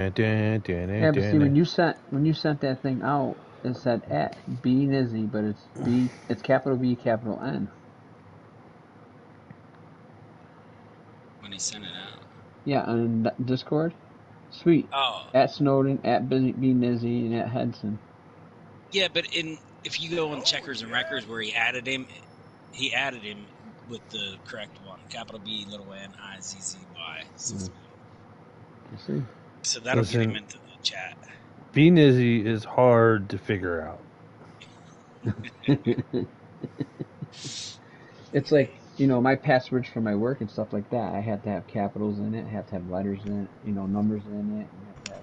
Yeah, but see, when you sent that thing out, it said at BNiZZy, but it's capital B, capital N. When he sent it out. Yeah, on Discord. Sweet. Oh. At Snowden, at BNiZZy, and at Henson. Yeah, but if you go on Checkers and Wreckers where he added him with the correct one. Capital B, little N, I-Z-Z-Y. You see? So that'll get him into the chat. BNiZZy is hard to figure out. It's like, my passwords for my work and stuff like that. I have to have capitals in it, I have to have letters in it, numbers in it, and you have to have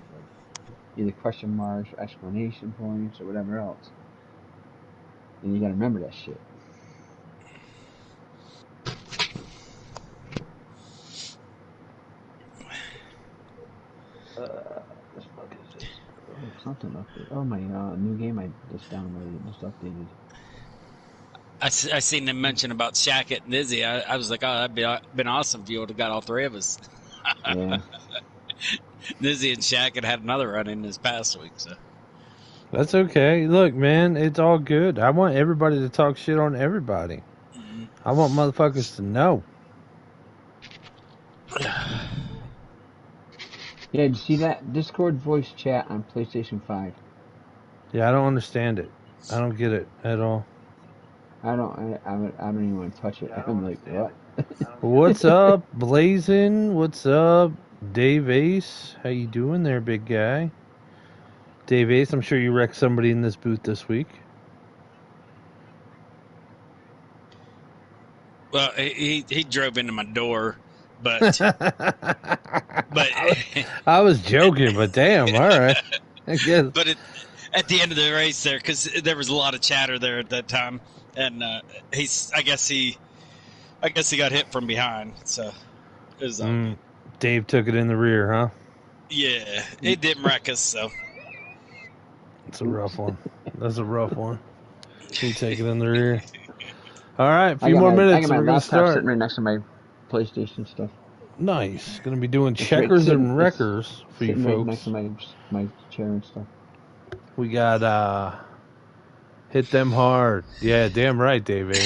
either question marks or exclamation points or whatever else. And you gotta remember that shit. What the fuck is this? Oh, something updated. Oh, my new game I just downloaded, just updated. I seen them mention about Shaq and Nizzy. I was like, oh, that'd been awesome if you would have got all three of us. Yeah. Nizzy and Shaq had another run in this past week, so. That's okay. Look, man, it's all good. I want everybody to talk shit on everybody. Mm-hmm. I want motherfuckers to know. Yeah, did you see that? Discord voice chat on PlayStation 5. Yeah, I don't understand it. I don't get it at all. I don't even want to touch it. I'm like, what? What's up, Blazin'? What's up, Dave Ace? How you doing there, big guy? Dave Ace, I'm sure you wrecked somebody in this booth this week. Well, he drove into my door, but I was joking, but damn, all right. I guess. But at the end of the race there, because there was a lot of chatter there at that time, and I guess he got hit from behind, so it was Dave took it in the rear, huh? Yeah, it didn't wreck us, so. It's a rough one. That's a rough one. You take it in the rear. All right, a few more minutes and we're going to start. Sitting right next to my PlayStation stuff. Nice. Going to be doing checkers and wreckers for you folks. Right next to my chair and stuff. We got hit them hard. Yeah, damn right, David.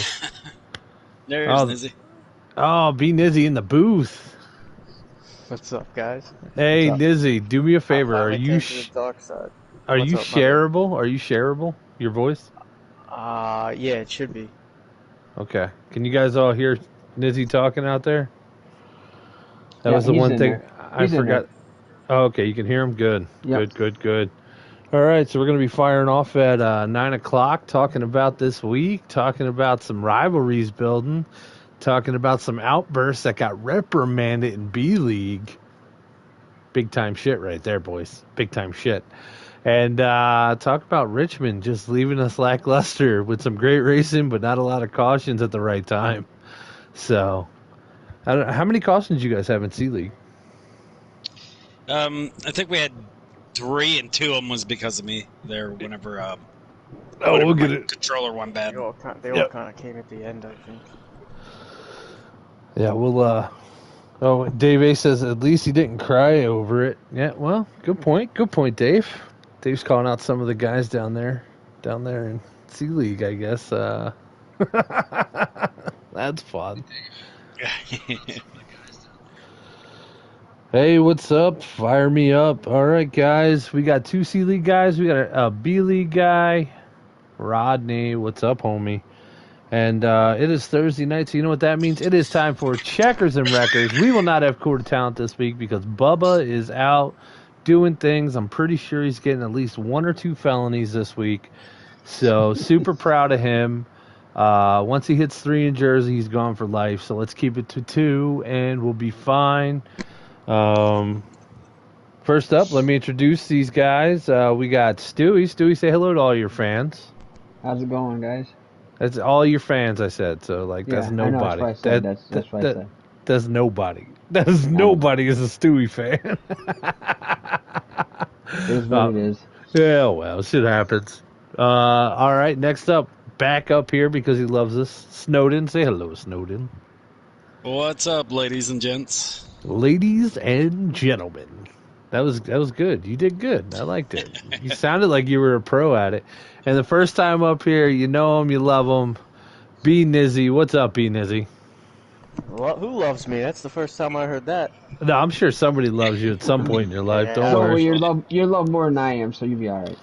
There's Nizzy. Oh, BNiZZy in the booth. What's up, guys? Hey, Nizzy, do me a favor. Are you shareable? Are you shareable? Your voice? Yeah, it should be. Okay. Can you guys all hear Nizzy talking out there? That was the one thing I forgot. Oh, okay, you can hear him? Good. Yep. Good. All right, so we're going to be firing off at 9 o'clock, talking about this week, talking about some rivalries building, talking about some outbursts that got reprimanded in B-League. Big time shit right there, boys. Big time shit. And talk about Richmond just leaving us lackluster with some great racing, but not a lot of cautions at the right time. So, I don't know, how many cautions you guys have in C-League? I think we had 3, and 2 of them was because of me there whenever we'll get it. Controller went bad. They all kind of came at the end, I think. Yeah, we'll Dave A says at least he didn't cry over it. Yeah, well, good point, Dave. Dave's calling out some of the guys down there in C-League, I guess. That's fun. Hey, what's up? Fire me up. All right, guys. We got 2 C-League guys. We got a B-League guy. Rodney, what's up, homie? And it is Thursday night, so you know what that means? It is time for Checkers and Wreckers. We will not have quarter talent this week because Bubba is out doing things. I'm pretty sure he's getting at least 1 or 2 felonies this week. So super proud of him. Once he hits 3 in Jersey, he's gone for life. So let's keep it to 2, and we'll be fine. First up, let me introduce these guys. We got Stewie. Stewie, say hello to all your fans. How's it going, guys? That's all your fans, I said. So, that's nobody. That's what I said. That's nobody. Nobody is a Stewie fan. It is what it is. Yeah, well, shit happens. All right, next up, back up here because he loves us, Snowden. Say hello, Snowden. What's up, ladies and gents? Ladies and gentlemen. That was good. You did good. I liked it. You sounded like you were a pro at it. And the first time up here, you know him, you love him. BNiZZy, what's up, BNiZZy? Who loves me? That's the first time I heard that. No, I'm sure somebody loves you at some point in your life. Don't worry. You're loved more than I am, so you'll be all right.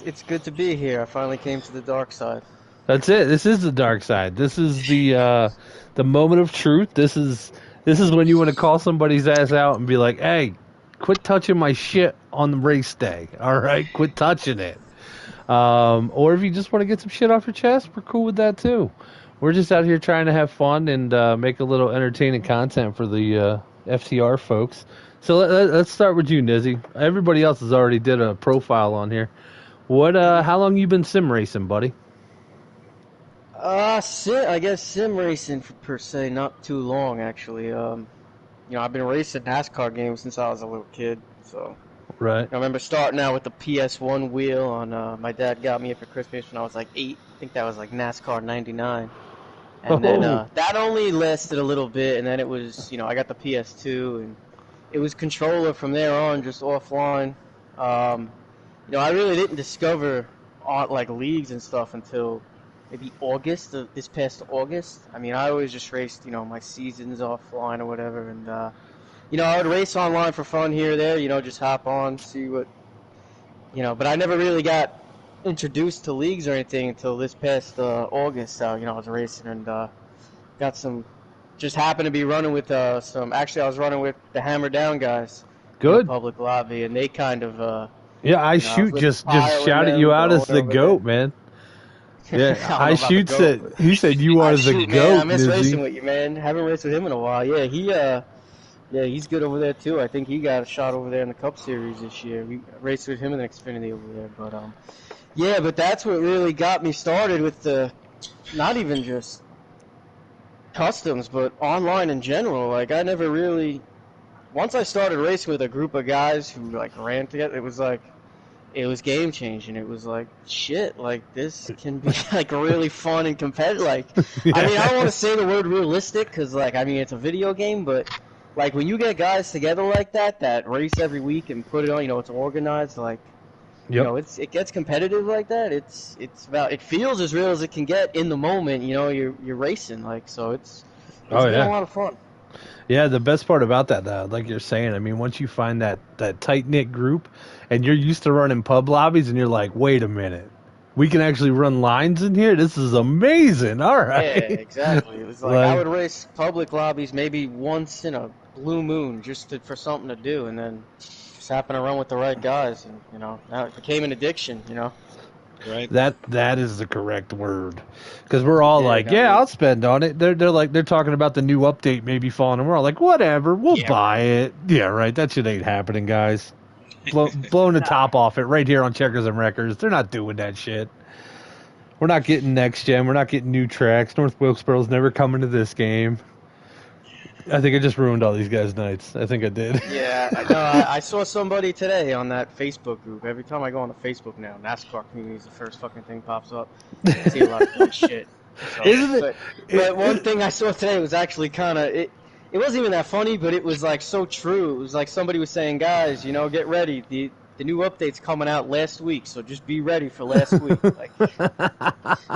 It's good to be here. I finally came to the dark side. That's it. This is the dark side. This is the moment of truth. This is when you want to call somebody's ass out and be like, "Hey, quit touching my shit on the race day. All right, quit touching it." Or if you just want to get some shit off your chest, we're cool with that too. We're just out here trying to have fun and make a little entertaining content for the FTR folks. So let's start with you, NiZZy. Everybody else has already did a profile on here. How long you been sim racing, buddy? I guess sim racing per se, not too long actually. I've been racing NASCAR games since I was a little kid, so. Right. I remember starting out with the PS1 wheel on, my dad got me it for Christmas when I was like 8. I think that was like NASCAR 99. And then, that only lasted a little bit, and then it was, I got the PS2, and it was controller from there on, just offline. I really didn't discover, like, leagues and stuff until maybe August, this past August. I mean, I always just raced, my seasons offline or whatever, and, I would race online for fun here or there, just hop on, see what, but I never really got introduced to leagues or anything until this past August. So, I was racing and got just happened to be running with actually I was running with the Hammer Down guys. Good. In the public lobby, and they kind of, yeah, just shouted you out as the GOAT, man. Yeah, I shoot said, he said you are the GOAT, man, I miss NiZZy. racing with you, man. Haven't raced with him in a while. Yeah, he's good over there too. I think he got a shot over there in the Cup Series this year. We raced with him in the Xfinity over there, but yeah, but that's what really got me started with not even just customs, but online in general. Like, I never really, once I started racing with a group of guys who, like, ran together, it was game changing. It was like, shit, like, this can be, like, really fun and competitive. Like, yeah. I mean, I don't want to say the word realistic, because, like, I mean, it's a video game, but, like, when you get guys together like that race every week and put it on, it's organized, like, yep. It gets competitive like that. It feels as real as it can get in the moment. You're racing, like, so it's been a lot of fun. Yeah, the best part about that, like you're saying, I mean, once you find that tight knit group, and you're used to running pub lobbies, and you're like, wait a minute, we can actually run lines in here. This is amazing. All right. Yeah, exactly. It was like I would race public lobbies maybe once in a blue moon just for something to do, and then happen to run with the right guys, and now it became an addiction. Right. That is the correct word, because we're all I'll spend on it. They're talking about the new update maybe falling, and we're all like, whatever, we'll buy it. Yeah, right. That shit ain't happening, guys. Blowing the top off it right here on Checkers and Wreckers. They're not doing that shit. We're not getting next gen. We're not getting new tracks. North Wilkesboro's never coming to this game. I think I just ruined all these guys' nights. I think I did. Yeah, I saw somebody today on that Facebook group. Every time I go on the Facebook now, NASCAR community is the first fucking thing pops up. I see a lot of good shit. So, Isn't it? But one thing I saw today was actually kind of it wasn't even that funny, but it was like so true. It was like somebody was saying, guys, get ready. The new update's coming out last week, so just be ready for last week. Like,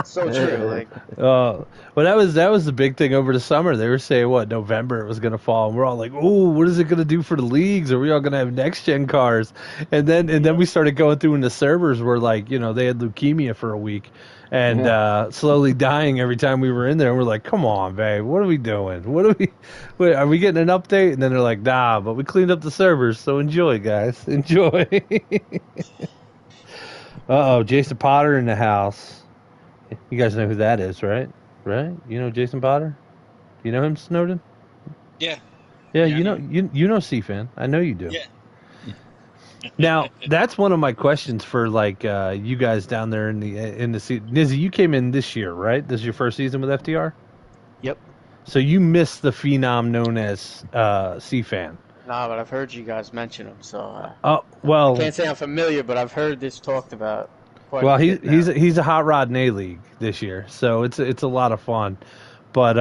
so true. Like, well, that was the big thing over the summer. They were saying November it was going to fall, and we're all like, "Oh, what is it going to do for the leagues? Are we all going to have next gen cars?" And then we started going through, and the servers were like, they had leukemia for a week, and slowly dying every time we were in there. And we're like, "Come on, babe, what are we doing? Are we getting an update?" And then they're like, "Nah, but we cleaned up the servers, so enjoy, guys, enjoy." Jason Potter in the house. You guys know who that is, right? Right? You know Jason Potter? You know him, Snowden? Yeah. Yeah, you know C-Fan. I know you do. Yeah. Now, that's one of my questions for you guys down there in the NiZZy, you came in this year, right? This is your first season with FTR? Yep. So you missed the phenom known as C-Fan. Nah, but I've heard you guys mention him, so well, I can't say I'm familiar, but I've heard this talked about. Well, he's a hot rod in A-League this year, so it's a lot of fun. But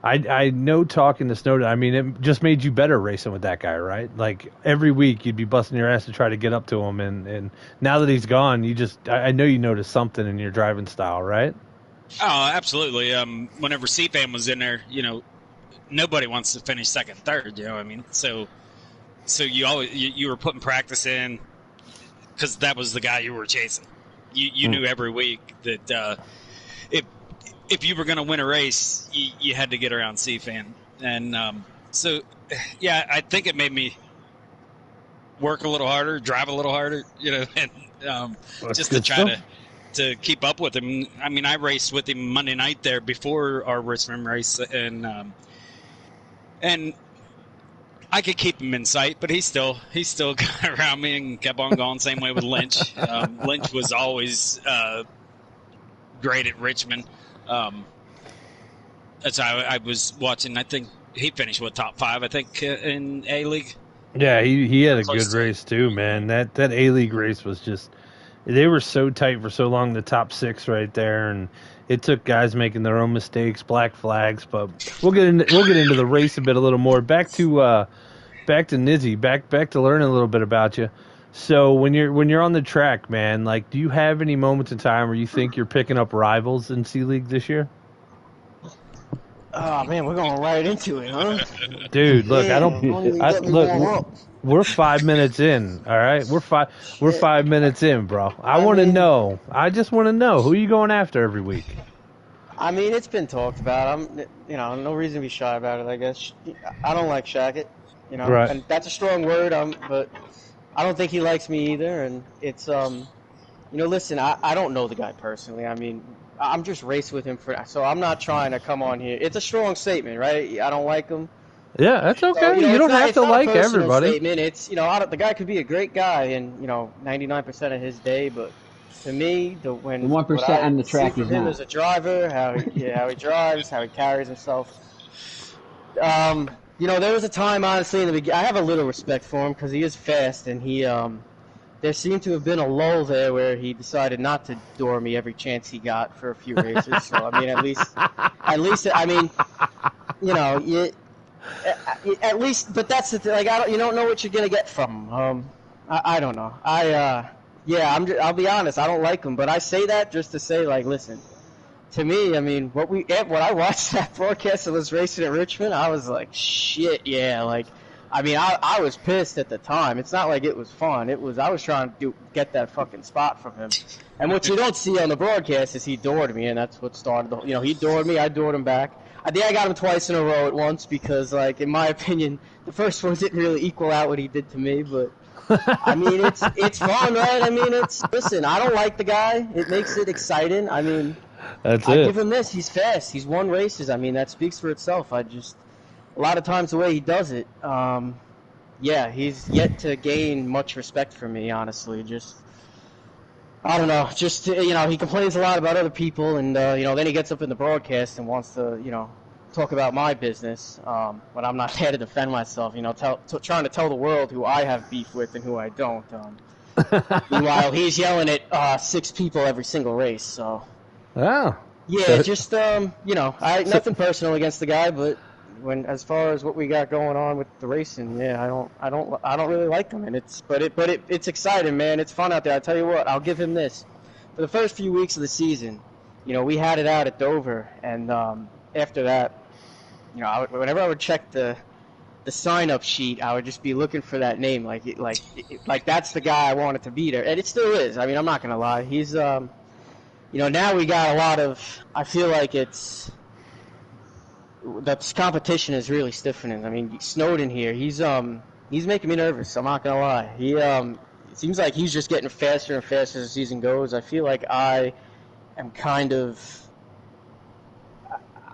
I know talking to Snowden, I mean, it just made you better racing with that guy, right? Like every week you'd be busting your ass to try to get up to him, and now that he's gone, I know you noticed something in your driving style, right? Oh, absolutely. Whenever CFAM was in there, nobody wants to finish second, third. I mean, so you were putting practice in because that was the guy you were chasing. You knew every week that if you were going to win a race, you had to get around CFAM, and so yeah, I think it made me work a little harder, drive a little harder, and just to try to keep up with him. I mean, I raced with him Monday night there before our Richmond race, and I could keep him in sight, but he still got around me and kept on going. Same way with Lynch. Lynch was always great at Richmond. That's how I was watching. I think he finished top 5. I think in A League. Yeah, he had a good race too, man. That A League race was just. They were so tight for so long, the top 6 right there, and it took guys making their own mistakes, black flags. But we'll get into the race a little more. Back to BNiZZy, back to learning a little bit about you. So when you're on the track, man, like, do you have any moments in time where you think you're picking up rivals in C League this year? Oh man, we're going right into it, huh? Dude, look, we're 5 minutes in. All right, we're 5 minutes in, bro. I want to know. I just want to know who you going after every week. I mean, it's been talked about. No reason to be shy about it. I guess I don't like Shackett, right. And that's a strong word. But I don't think he likes me either. And it's listen, I don't know the guy personally. I mean, I'm just racing with him so I'm not trying to come on here. It's a strong statement, right? I don't like him. Yeah, that's okay. So, you don't have to like everybody. Statement. It's the guy could be a great guy in 99% of his day, but to me, the 1% on the track is him as a driver, how he drives, how he carries himself. There was a time, honestly, in the beginning. I have a little respect for him because he is fast, and he there seemed to have been a lull there where he decided not to door me every chance he got for a few races. So I mean, at least, I mean, at least. But that's the thing. Like, you don't know what you're gonna get from him. I don't know. I'll be honest. I don't like him, but I say that just to say, like, listen. To me, I mean, when I watched that broadcast of us racing at Richmond, I was like, shit, yeah, like. I mean, I was pissed at the time. It's not like it was fun. I was trying to get that fucking spot from him. And what you don't see on the broadcast is he doored me, and that's what started he doored me, I doored him back. I think I got him twice in a row at once because, like, in my opinion, the first one didn't really equal out what he did to me, but I mean, it's fun, right? I mean, listen, I don't like the guy. It makes it exciting. I mean, I give him this. He's fast. He's won races. I mean, that speaks for itself. A lot of times the way he does it, he's yet to gain much respect from me, honestly. I don't know. He complains a lot about other people, and, then he gets up in the broadcast and wants to, talk about my business, but I'm not there to defend myself, trying to tell the world who I have beef with and who I don't. Meanwhile, he's yelling at 6 people every single race, so. Oh. Yeah, nothing personal against the guy, but as far as what we got going on with the racing, yeah, I don't really like him, and it's exciting, man. It's fun out there. I tell you what, I'll give him this. For the first few weeks of the season, we had it out at Dover, and after that, whenever I would check the sign-up sheet, I would just be looking for that name, like that's the guy I wanted to be there, and it still is. I mean, I'm not gonna lie. He's now we got a lot of. I feel like the competition is really stiffening. I mean, SNOWDEN here, he's making me nervous. I'm not gonna lie. It seems like he's just getting faster and faster as the season goes. I feel like I am kind of.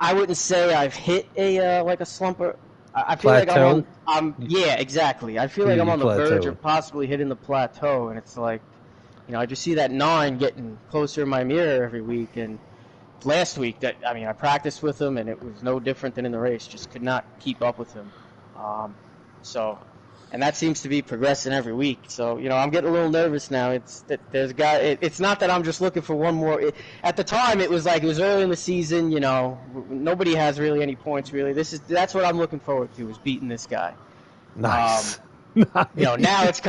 I wouldn't say I've hit a slumper. I feel plateau? like yeah, exactly. I feel like I'm on the verge of possibly hitting the plateau, and it's like, I just see that 9 getting closer in my mirror every week, and last week, I practiced with him, and it was no different than in the race. Just could not keep up with him. So, and that seems to be progressing every week. So, you know, I'm getting a little nervous now. It's that there's it's not that I'm just looking for one more. At the time, it was like it was early in the season. You know, nobody has really any points. Really, that's what I'm looking forward to, is beating this guy. Nice. You know, now it's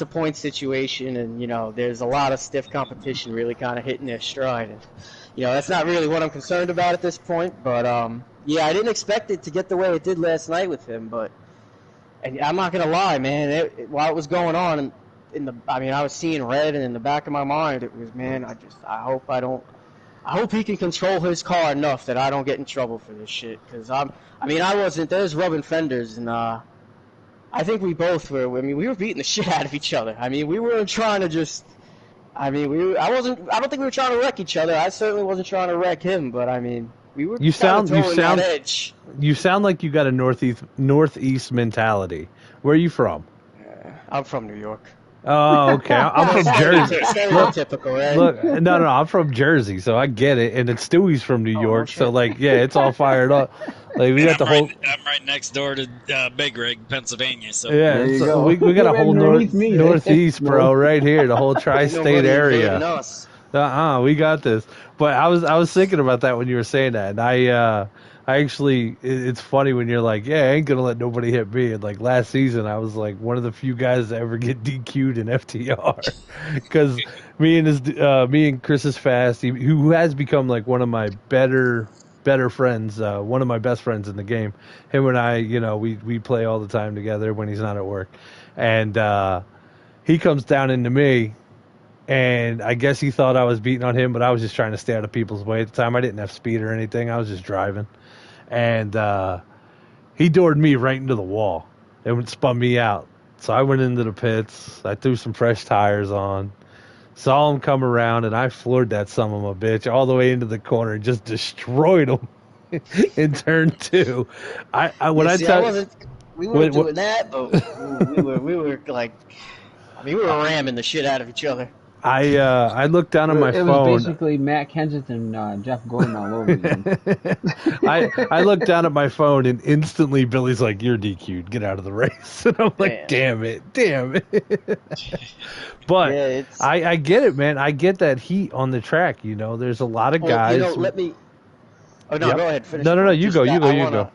a point situation, and you know, there's a lot of stiff competition really kind of hitting their stride, and you know, that's not really what I'm concerned about at this point. But yeah, I didn't expect it to get the way it did last night with him, but. And I'm not gonna lie, man. While it was going on, I was seeing red, and in the back of my mind, it was, man. I hope he can control his car enough that I don't get in trouble for this shit. Because I wasn't. There's rubbing fenders, and I think we both were. I mean, we were beating the shit out of each other. I mean, we weren't trying to just. I mean, I don't think we were trying to wreck each other. I certainly wasn't trying to wreck him. But I mean. You sound like you got a northeast mentality. Where are you from? I'm from New York. Oh, okay. I'm from Jersey. Stereotypical, right? Look, no, I'm from Jersey, so I get it. And it's Stewie's from New York, so like, yeah, it's all fired up. Like we got the whole. I'm right next door to Big Rig, Pennsylvania. So yeah, we got a whole northeast, bro, right here, the whole tri-state area. We got this. But I was thinking about that when you were saying that, and I actually, it's funny when you're like, yeah, I ain't gonna let nobody hit me. And like last season, I was like one of the few guys to ever get DQ'd in FTR, because me and Chris is fast, who has become like one of my better friends, one of my best friends in the game. Him and I, you know, we play all the time together when he's not at work, and he comes down into me. And I guess he thought I was beating on him, but I was just trying to stay out of people's way at the time. I didn't have speed or anything. I was just driving. And he doored me right into the wall. It spun me out. So I went into the pits. I threw some fresh tires on. Saw him come around, and I floored that son of a bitch all the way into the corner and just destroyed him in turn 2. We weren't doing that, but we were like, we were ramming the shit out of each other. I looked down on my phone. It was basically Matt Kensington and Jeff Gordon all over again. I looked down at my phone, and instantly Billy's like, "You're DQ'd. Get out of the race." And I'm like, "Damn it." But yeah, I get it, man. I get that heat on the track. You know, there's a lot of guys. You know, let me. Oh no, go ahead. Finish. No. You go.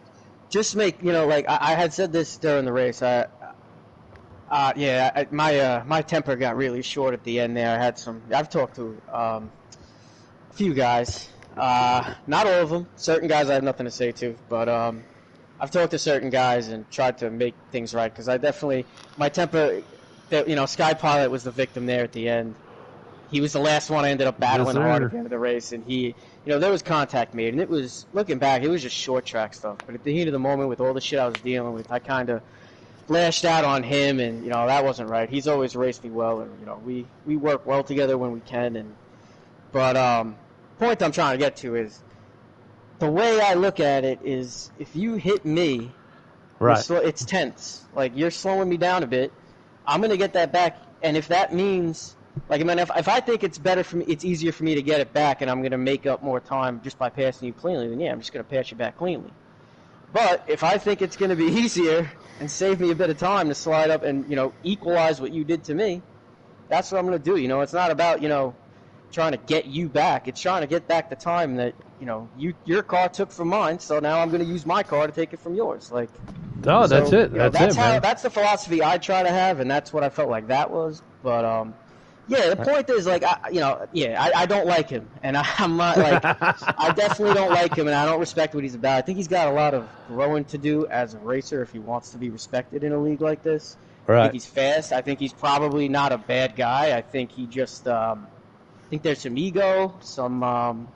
Just make like I had said this during the race. My temper got really short at the end there. I've talked to a few guys, not all of them. Certain guys I have nothing to say to, but I've talked to certain guys and tried to make things right, because my temper, Sky Pilot was the victim there at the end. He was the last one I ended up battling hard at the end of the race, and there was contact made, and it was, looking back, it was just short track stuff. But at the heat of the moment, with all the shit I was dealing with, I kind of lashed out on him, and that wasn't right. He's always raced me well, and we work well together when we can. But point I'm trying to get to is, the way I look at it is, if you hit me, right, it's tense. Like, you're slowing me down a bit. I'm gonna get that back, and if that means, like, I mean, if I think it's better for me, it's easier for me to get it back, and I'm gonna make up more time just by passing you cleanly, then yeah, I'm just gonna pass you back cleanly. But if I think it's going to be easier and save me a bit of time to slide up and, equalize what you did to me, that's what I'm going to do. It's not about, trying to get you back. It's trying to get back the time that, your car took from mine, so now I'm going to use my car to take it from yours. Like, that's it. That's the philosophy I try to have, and that's what I felt like that was. But, yeah, the point is, like, I don't like him, and I'm not, like, I definitely don't like him, and I don't respect what he's about. I think he's got a lot of growing to do as a racer if he wants to be respected in a league like this. Right. I think he's fast. I think he's probably not a bad guy. I think he just, I think there's some ego, and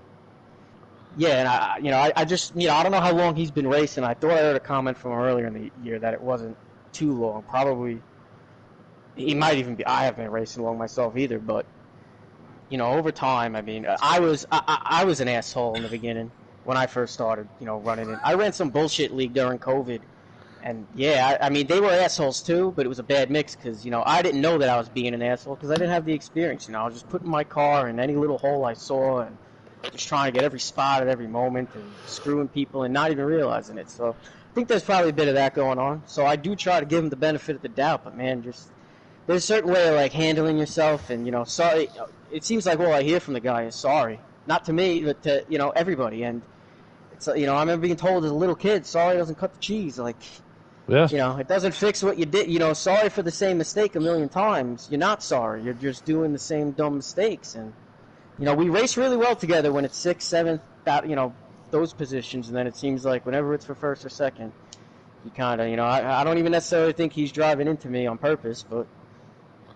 I just, I don't know how long he's been racing. I thought I heard a comment from him earlier in the year that it wasn't too long, probably. He might even be. I haven't been racing long myself either, but over time, I mean, I was an asshole in the beginning when I first started, running it. I ran some bullshit league during COVID, and yeah, I mean, they were assholes too, but it was a bad mix because I didn't know that I was being an asshole because I didn't have the experience. I was just putting my car in any little hole I saw and just trying to get every spot at every moment and screwing people and not even realizing it. So think there's probably a bit of that going on. So I do try to give him the benefit of the doubt. But man, just there's a certain way of like handling yourself, and sorry. It seems like all I hear from the guy is sorry, not to me, but to everybody. And it's I remember being told as a little kid, sorry doesn't cut the cheese. Like, yeah, it doesn't fix what you did. Sorry for the same mistake a million times. You're not sorry. You're just doing the same dumb mistakes. And we race really well together when it's sixth, seventh, those positions, and then it seems like whenever it's for first or second, he kind of, I don't even necessarily think he's driving into me on purpose, but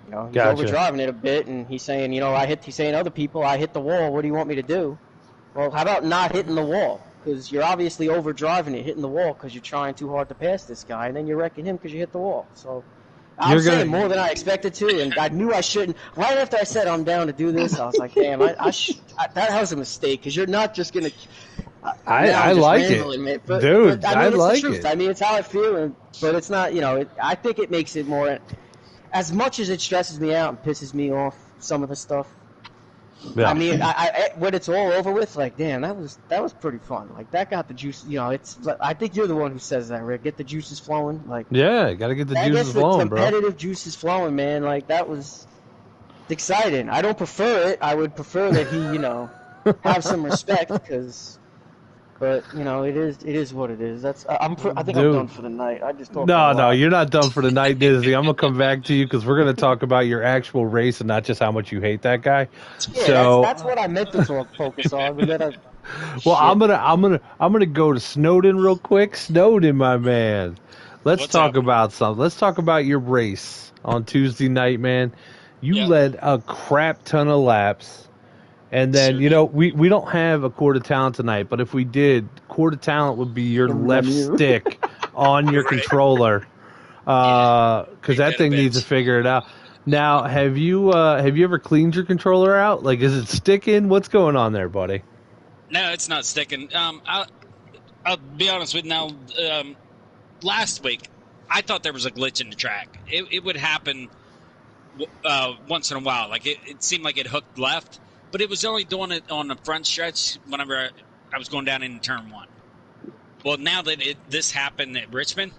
he's overdriving it a bit, and he's saying, he's saying other people, I hit the wall. What do you want me to do? Well, how about not hitting the wall? Because you're obviously overdriving it, hitting the wall because you're trying too hard to pass this guy, and then you're wrecking him because you hit the wall. So I'm saying more than I expected to, and I knew I shouldn't. Right after I said I'm down to do this, I was like, damn, that was a mistake, because you're not just going to... I like it. But, dude, but, I mean, it's like the truth. it. I mean, it's how I feel, but it's not, I think it makes it more... As much as it stresses me out and pisses me off, some of the stuff, yeah. I mean, when it's all over with, like, damn, that was pretty fun. Like, that got the juice. I think you're the one who says that, Rick. Get the juices flowing. Like, yeah, got to get the juices flowing, bro. Competitive juices flowing, man. Like, that was exciting. I don't prefer it. I would prefer that he, have some respect, because. But it is what it is. I think I'm done for the night. I just talked. No, you're not done for the night, Disney. I'm gonna come back to you because we're gonna talk about your actual race and not just how much you hate that guy. Yeah, so that's what I meant to focus on. Well, I'm gonna go to Snowden real quick. Snowden, my man. Let's talk about something. Let's talk about your race on Tuesday night, man. You led a crap ton of laps. And then, we don't have a Court of Talent tonight, but if we did, Court of Talent would be your left stick on your controller, because that thing needs to figure it out. Now, have you ever cleaned your controller out? Like, is it sticking? What's going on there, buddy? No, it's not sticking. I'll be honest with you now. Last week, I thought there was a glitch in the track. It would happen once in a while. Like, it seemed like it hooked left. But it was only doing it on the front stretch whenever I was going down in turn one. Well, now that this happened at Richmond,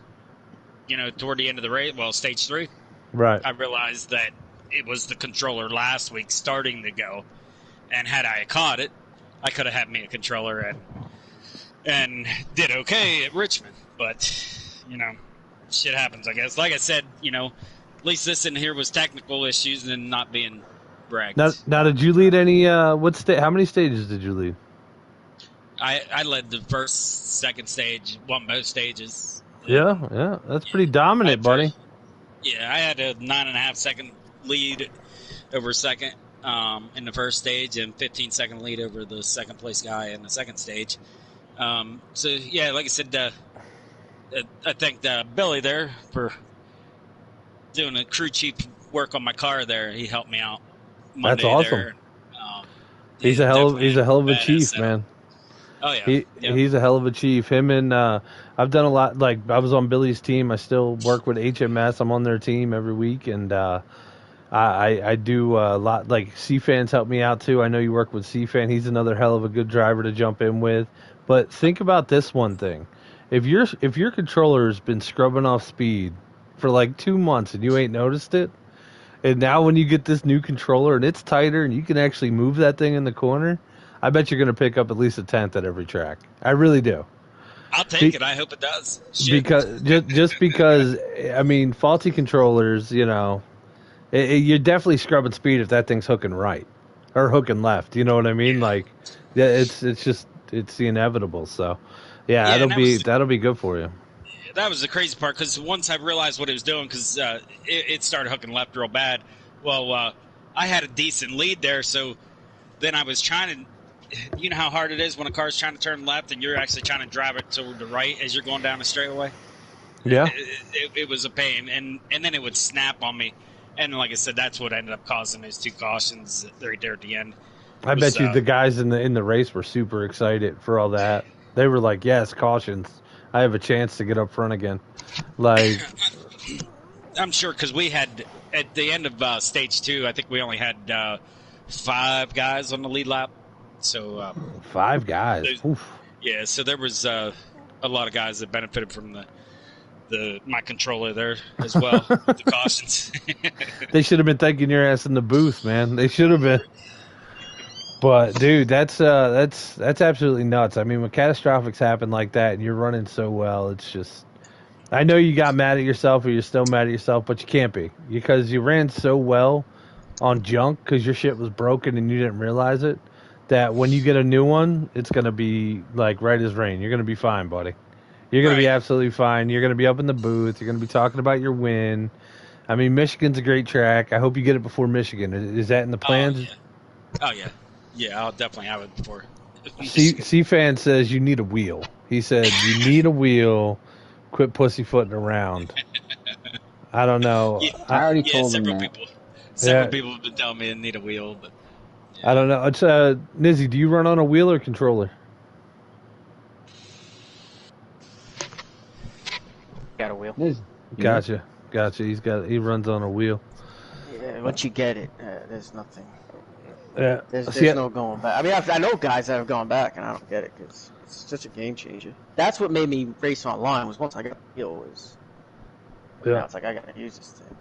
toward the end of the race, stage 3, right? I realized that it was the controller last week starting to go. And had I caught it, I could have had me a controller and did okay at Richmond. But, shit happens, I guess. Like I said, at least this in here was technical issues and not being... Now, did you lead any? How many stages did you lead? I led the first, second stage, won both stages. Yeah, that's pretty dominant, buddy. Yeah, I had a 9.5 second lead over second in the first stage, and 15-second lead over the second place guy in the second stage. So yeah, like I said, I thanked Billy there for doing a crew chief work on my car there. He helped me out. Monday that's awesome. There. He's a hell of a chief, man. Oh yeah. He's a hell of a chief. Him and I've done a lot. Like, I was on Billy's team. I still work with HMS. I'm on their team every week, and I do a lot. Like, C-Fan's helped me out too. I know you work with C-Fan. He's another hell of a good driver to jump in with. But think about this one thing: if your controller's been scrubbing off speed for like 2 months and you ain't noticed it. And now when you get this new controller and it's tighter and you can actually move that thing in the corner, I bet you're going to pick up at least a 10th at every track. I really do. I'll take it. I hope it does. Shit. Because just because, I mean, faulty controllers, you're definitely scrubbing speed if that thing's hooking right or hooking left. You know what I mean? Like, yeah, it's the inevitable. So, yeah, that'll be good for you. That was the crazy part, because once I realized what it was doing, because it started hooking left real bad. Well, I had a decent lead there, so then I was trying to, you know how hard it is when a car's trying to turn left and you're actually trying to drive it toward the right as you're going down the straightaway? Yeah. It was a pain, and then it would snap on me. And like I said, that's what ended up causing those 2 cautions right there at the end. I bet you the guys in the race were super excited for all that. They were like, yes, cautions. I have a chance to get up front again. Like, I'm sure, because we had, at the end of stage 2, I think we only had 5 guys on the lead lap. So 5 guys. Yeah, so there was a a lot of guys that benefited from my controller there as well with the cautions. They should have been thanking your ass in the booth, man. They should have been. But dude, that's absolutely nuts. I mean, when catastrophics happen like that and you're running so well, it's just. I know you got mad at yourself, or you're still mad at yourself, but you can't be, because you ran so well on junk because your shit was broken and you didn't realize it. That when you get a new one, it's gonna be like right as rain. You're gonna be fine, buddy. You're gonna be absolutely fine. You're gonna be up in the booth. You're gonna be talking about your win. I mean, Michigan's a great track. I hope you get it before Michigan. Is that in the plans? Oh yeah, yeah. I'll definitely have it before. C-Fan says you need a wheel. He said you need a wheel. Quit pussyfooting around. I don't know. Yeah, I already told him several that. Several people have been telling me I need a wheel, but yeah. I don't know. It's BNiZZy, do you run on a wheel or controller? Got a wheel. Gotcha. He runs on a wheel. Yeah, once you get it, there's nothing. Yeah. There's no going back. I mean, I know guys that have gone back, and I don't get it because it's such a game changer. That's what made me race online. Was once I got the wheel, now it's like I gotta use this thing.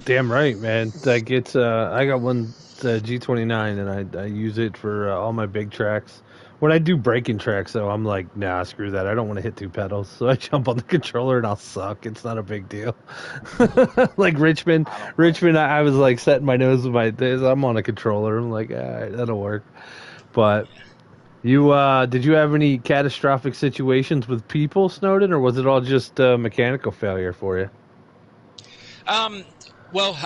Damn right, man. Like it's I got one G29 and I use it for all my big tracks. When I do braking tracks, though, I'm like, nah, screw that. I don't want to hit two pedals, so I jump on the controller and I'll suck. It's not a big deal. Like Richmond, I was like setting my nose with I'm on a controller. I'm like, all right, that'll work. But you did you have any catastrophic situations with people, Snowden, or was it all just mechanical failure for you? Well,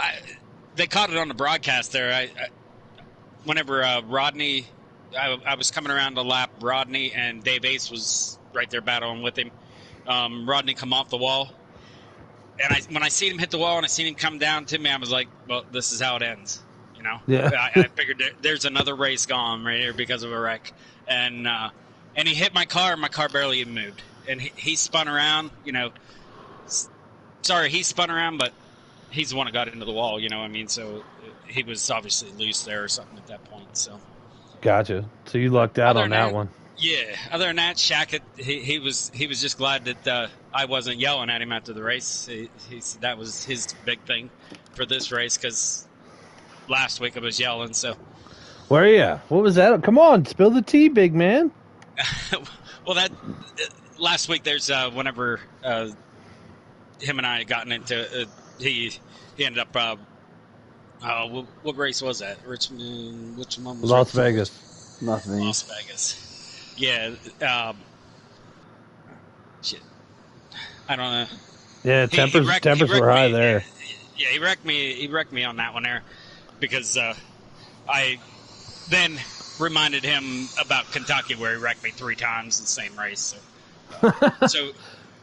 they caught it on the broadcast there. Whenever Rodney, I was coming around to lap Rodney, and Dave Ace was right there battling with him. Rodney come off the wall, and when I seen him hit the wall and I seen him come down to me, I was like, well, this is how it ends. You know? Yeah. I figured there's another race gone right here because of a wreck. And he hit my car, and my car barely even moved. And he spun around, you know. Sorry, he spun around, but he's the one that got into the wall, you know what I mean? So he was obviously loose there or something at that point. So. Gotcha. So you lucked out on that one. Yeah. Other than that, Shaq, he was just glad that I wasn't yelling at him after the race. He said that was his big thing for this race because last week I was yelling. So. Where are you? What was that? Come on, spill the tea, big man. Well, that last week there's whenever him and I had gotten into he ended up. What race was that? Richmond. Which one was Las Vegas. Las Vegas. Las Vegas. Yeah. Shit. I don't know. Yeah, tempers were high there. Yeah, he wrecked me on that one there because I then reminded him about Kentucky where he wrecked me 3 times in the same race. So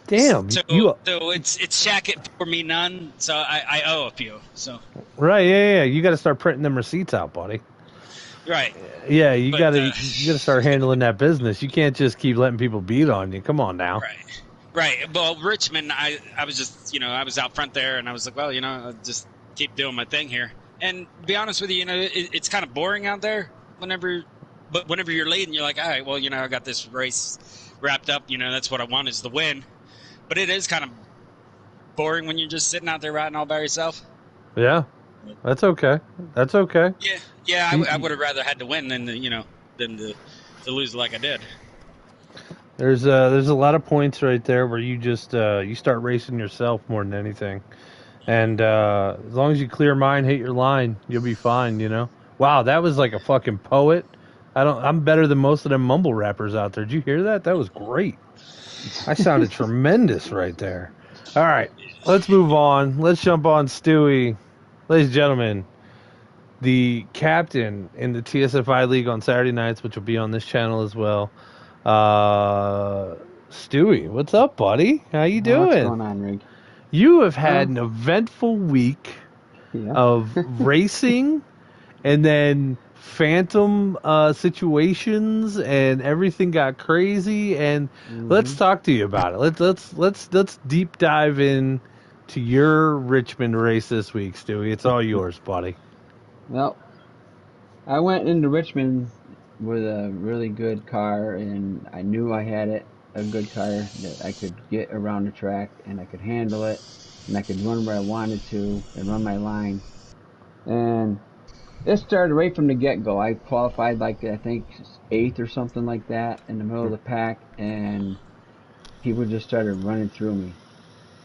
damn. So it's Shaq it for me none. So I owe a few. So right, yeah. You got to start printing them receipts out, buddy. Right. Yeah, you got to start handling that business. You can't just keep letting people beat on you. Come on now. Right. Well, Richmond, I was just I was out front there and I was like, well, I'll just keep doing my thing here. And to be honest with you, it's kind of boring out there whenever you're leading, you're like, all right, well, I got this race wrapped up. That's what I want is the win. But it is kind of boring when you're just sitting out there riding all by yourself. Yeah, that's okay. Yeah. I would have rather had to win than to lose like I did. There's a lot of points right there where you just you start racing yourself more than anything, and as long as you clear mind, hit your line, you'll be fine. Wow, that was like a fucking poet. I'm better than most of them mumble rappers out there. Did you hear that? That was great. I sounded tremendous right there. All right, let's move on. Let's jump on STEWIE. Ladies and gentlemen, the captain in the TSFI League on Saturday nights, which will be on this channel as well. STEWIE, what's up, buddy? How you doing? What's going on, Rig? You have had an eventful week of racing and then phantom situations, and everything got crazy. And let's talk to you about it. Let's deep dive in to your Richmond race this week, STEWIE. It's all yours, buddy. Well, I went into Richmond with a really good car, and I knew I had it. a good car that I could get around the track and I could handle it and I could run where I wanted to and run my line. And it started right from the get go. I qualified like I think eighth or something like that in the middle of the pack, and people just started running through me,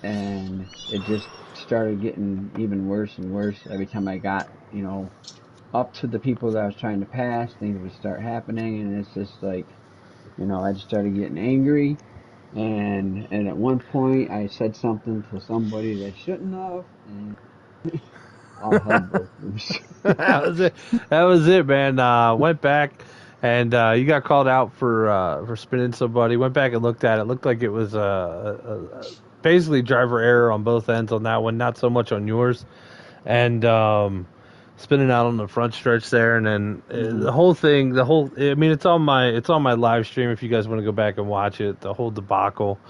and it just started getting even worse and worse every time I got up to the people that I was trying to pass. Things would start happening, and it's just like I just started getting angry. And at one point, I said something to somebody that I shouldn't have, and all hell broke loose. That was it. That was it, man. Went back and you got called out for spinning somebody. Went back and looked at it. Looked like it was basically driver error on both ends on that one, not so much on yours. And spinning out on the front stretch there, and then the whole thing. I mean, it's on my live stream if you guys want to go back and watch it. The whole debacle.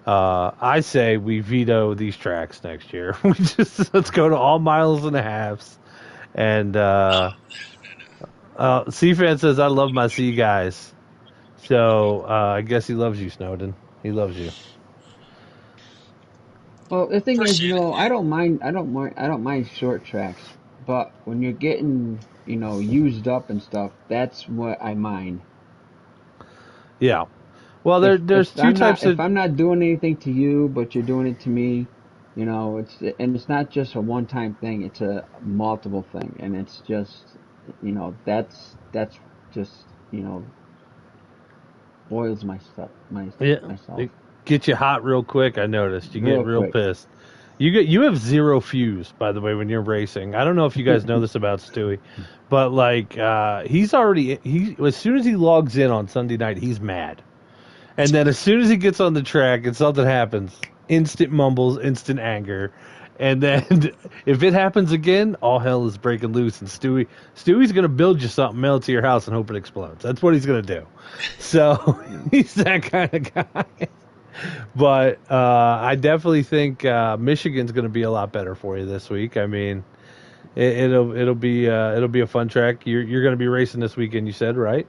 I say we veto these tracks next year. Let's go to all miles and a halves. And C-Fan says, I love my C guys. So I guess he loves you, Snowden. He loves you. Well, the thing is, I don't mind short tracks, but when you're getting, used up and stuff, that's what I mind. Yeah. Well, there's two types of. If I'm not doing anything to you, but you're doing it to me, it's not just a one-time thing; it's a multiple thing, and it's just, that's just, boils myself. It gets you hot real quick. I noticed you get real pissed. You have zero fuse, by the way, when you're racing. I don't know if you guys know this about Stewie, but he's already as soon as he logs in on Sunday night, he's mad. And then as soon as he gets on the track and something happens, instant mumbles, instant anger. And then if it happens again, all hell is breaking loose. And Stewie's going to build you something, mail it to your house, and hope it explodes. That's what he's going to do. So he's that kind of guy. But I definitely think Michigan's going to be a lot better for you this week. I mean, it'll be a fun track. You're going to be racing this weekend, you said, right?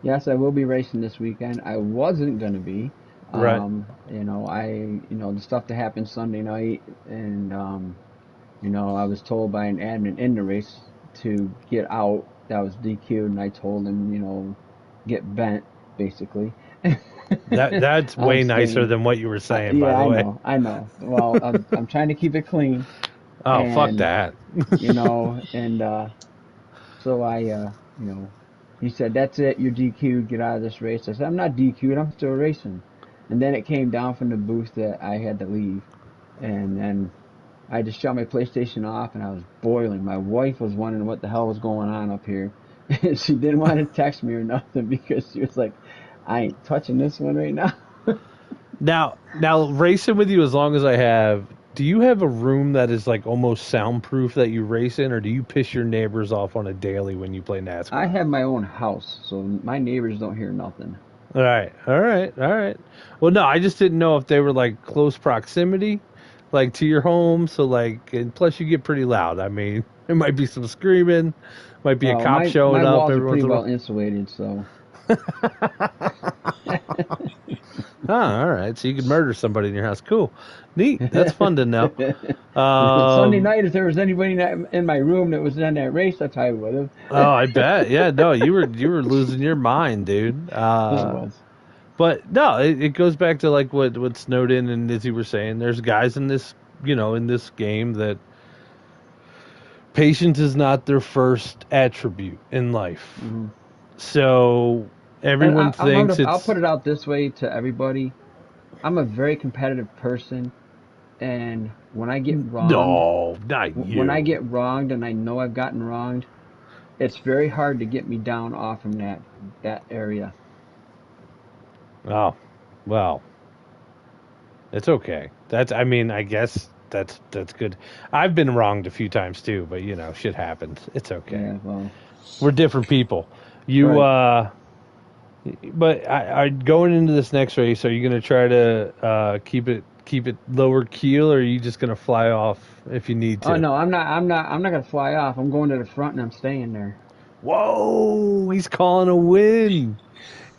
Yes, I will be racing this weekend. I wasn't going to be. Right. The stuff that happened Sunday night, and, I was told by an admin in the race to get out. That was DQ'd, and I told him, get bent, basically. That's way nicer than what you were saying, by the way. I know. Well, I'm trying to keep it clean. Oh, fuck that. So I, he said, that's it, you're DQ'd, get out of this race. I said, I'm not DQ'd, I'm still racing. And then it came down from the booth that I had to leave. And then I just shut my PlayStation off, and I was boiling. My wife was wondering what the hell was going on up here. And she didn't want to text me or nothing because she was like, I ain't touching this one right now. Now, racing with you as long as I have, do you have a room that is almost soundproof that you race in, or do you piss your neighbors off on a daily when you play NASCAR? I have my own house, so my neighbors don't hear nothing. All right. Well, no, I just didn't know if they were close proximity, to your home. So and plus you get pretty loud. I mean, there might be some screaming, might be a cop showing up. My walls are pretty well insulated, so. All right. So you could murder somebody in your house. Cool. Neat. That's fun to know. Sunday night, if there was anybody in my room that was in that race, I probably would have. Oh, I bet. Yeah, no, you were losing your mind, dude. But no, it goes back to what Snowden and Izzy were saying. There's guys in this, in this game that patience is not their first attribute in life. Mm-hmm. So everyone thinks I'll put it out this way to everybody. I'm a very competitive person, and when I get wronged, no, not you. When I get wronged and I know I've gotten wronged, it's very hard to get me down off from that area. Oh, well, it's okay. I guess that's good. I've been wronged a few times too, but shit happens. It's okay. Yeah, well, we're different people. Right. But going into this next race, are you going to try to keep it lower keel, or are you just going to fly off if you need to? Oh no, I'm not going to fly off. I'm going to the front and I'm staying there. Whoa, he's calling a win.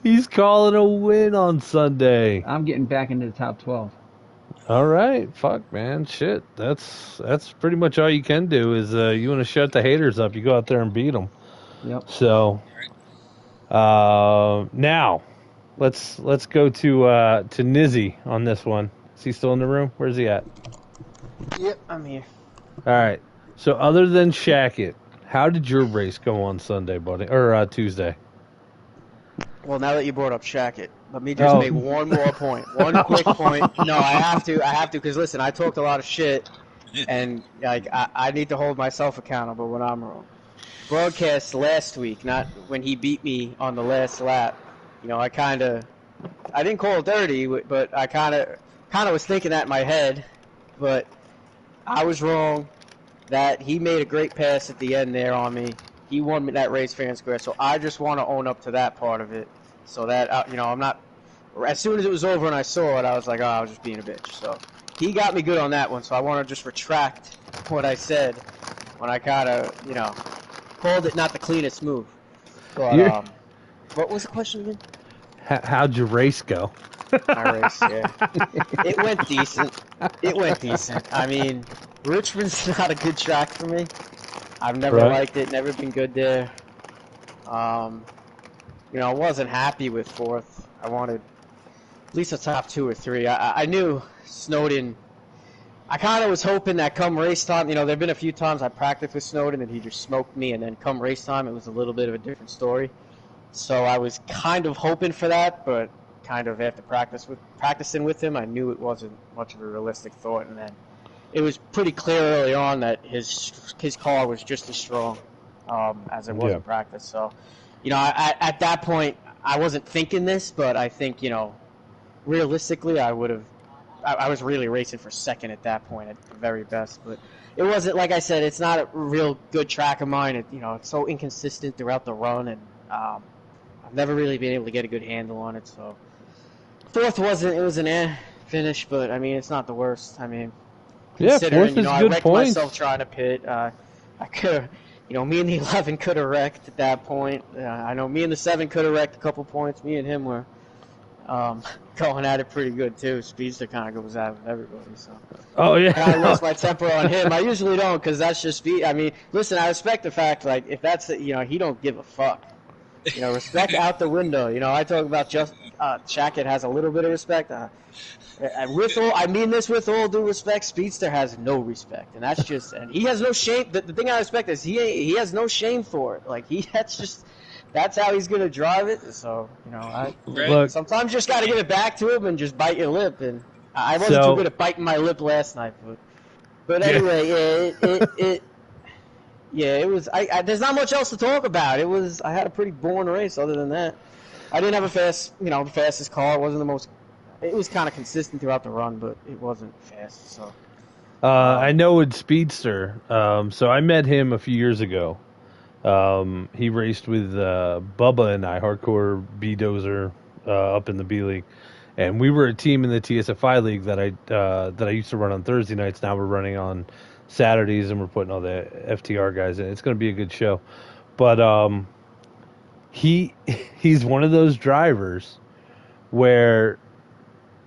He's calling a win on Sunday. I'm getting back into the top 12. All right, fuck, man, shit. That's pretty much all you can do. Is you want to shut the haters up, you go out there and beat them. Yep. So, now let's go to BNiZZy on this one. Is he still in the room? Where's he at? Yep, I'm here. All right. So, other than Shackett, how did your race go on Sunday, buddy, or Tuesday? Well, now that you brought up Shackett, let me just make one more point. One quick point. No, I have to, because listen, I talked a lot of shit, and like I need to hold myself accountable when I'm wrong. Broadcast last week, not when he beat me on the last lap. You know, I didn't call it dirty, but I kind of was thinking that in my head, but I was wrong. That he made a great pass at the end there on me. He won me that race fair and square, so I just want to own up to that part of it. So that, you know, I'm not... As soon as it was over and I saw it, I was like, oh, I was just being a bitch. So he got me good on that one, so I want to just retract what I said when I kind of, you know, called it not the cleanest move. But, what was the question again? How'd your race go? My race, yeah. It went decent. I mean, Richmond's not a good track for me. I've never liked it, never been good there. You know, I wasn't happy with fourth. I wanted at least a top 2 or 3. I knew Snowden. I kind of was hoping that come race time, you know, there have been a few times I practiced with Snowden and he just smoked me, and then come race time, it was a little bit of a different story. So I was kind of hoping for that, but kind of after practicing with him, I knew it wasn't much of a realistic thought, and then it was pretty clear early on that his car was just as strong as it was in practice. So, you know, at that point, I wasn't thinking this, but I think, you know, realistically, I was really racing for second at that point at the very best. But it wasn't, like I said, it's not a real good track of mine. You know, it's so inconsistent throughout the run, and I've never really been able to get a good handle on it. So fourth it was an finish, but I mean, it's not the worst. I mean, considering, you know, I wrecked myself trying to pit. I could have, you know, me and the 11 could have wrecked at that point. I know me and the 7 could have wrecked a couple points. Me and him were going at it pretty good too. Speedster kind of goes at it with everybody. So. Oh yeah. I lost my temper on him. I usually don't, because that's just speed. I mean, listen, I respect the fact, like, if that's you know, he don't give a fuck. You know, respect out the window. You know, I talk about just Shackett has a little bit of respect. I mean this with all due respect. Speedster has no respect, and that's just, and he has no shame. The thing I respect is he has no shame for it. Like that's how he's gonna drive it. So, you know, sometimes you just got to give it back to him and just bite your lip. And I wasn't too good at biting my lip last night, but anyway, it was. There's not much else to talk about. I had a pretty boring race. Other than that, I didn't have the fastest car. It wasn't the most. It was kind of consistent throughout the run, but it wasn't fast. So. I know it's Speedster. So I met him a few years ago. He raced with Bubba and I, Hardcore B-Dozer, up in the B League, and we were a team in the TSFI League that I used to run on Thursday nights. Now we're running on Saturdays, and we're putting all the FTR guys in. It's going to be a good show, but he's one of those drivers where,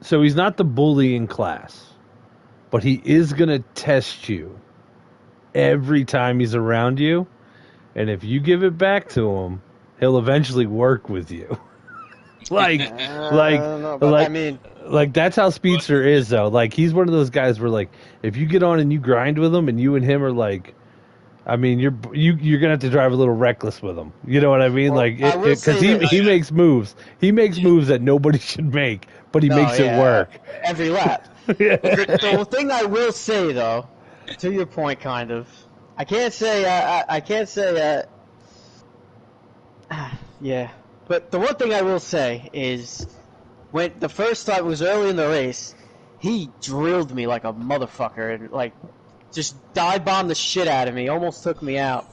so he's not the bully in class, but he is going to test you every time he's around you. And if you give it back to him, he'll eventually work with you. I mean, that's how Speedster is, though. Like, he's one of those guys where, like, if you get on and you grind with him, and you and him are like, I mean, you're gonna have to drive a little reckless with him. You know what I mean? Well, like, because he makes moves. He makes moves that nobody should make, but he makes it work every lap. The thing I will say, though, to your point, kind of. I can't say, yeah. But the one thing I will say is, when the first time, it was early in the race, he drilled me like a motherfucker, and, like, just dive bombed the shit out of me, almost took me out.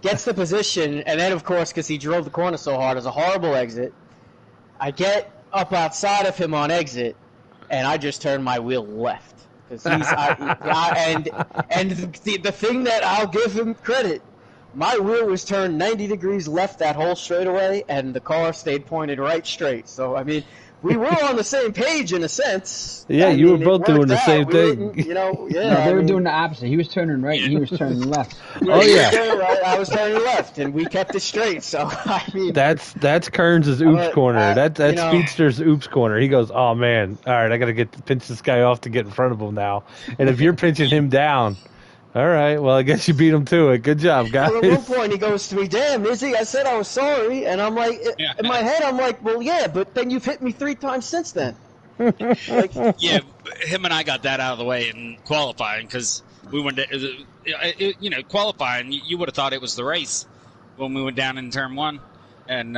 Gets the position, and then, of course, because he drove the corner so hard, it was a horrible exit. I get up outside of him on exit, and I just turned my wheel left. Because the thing that I'll give him credit my wheel was turned 90 degrees left that whole straightaway, and the car stayed pointed right straight. So, I mean, we were on the same page in a sense. Yeah, you were both doing the same thing. Yeah. No, they were doing the opposite. He was turning right, and he was turning left. Oh yeah, right, I was turning left, and we kept it straight. So I mean, that's Kearns' oops corner. That's Speedster's oops corner. He goes, oh man, all right, I gotta pinch this guy off to get in front of him now. And if you're pinching him down, all right, well I guess you beat him to it. Good job, guys. Well, at one point he goes to me, damn, Izzy, I said I was sorry, and I'm like, in my head I'm like, well, yeah, but then you've hit me 3 times since then. Like, yeah, him and I got that out of the way in qualifying because we went to, qualifying. You would have thought it was the race when we went down in turn 1, and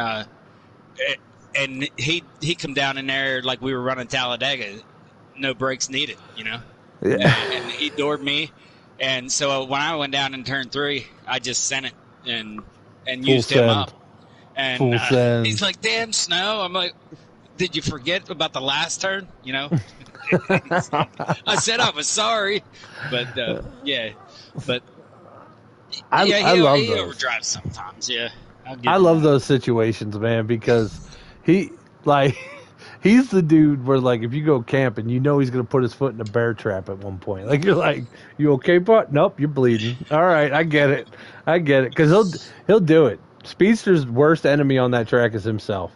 he come down in there like we were running Talladega, no brakes needed, Yeah. And he doored me, and so when I went down in turn 3, I just sent it and used him up, and he's like, "Damn, Snow." I'm like, did you forget about the last turn? I said I was sorry, but I love he those. overdrives sometimes. Yeah, I love those situations, man, because he's the dude where like if you go camping, he's gonna put his foot in a bear trap at one point. Like you're like, you okay, bud? Nope, you're bleeding. All right, I get it, because he'll do it. Speedster's worst enemy on that track is himself.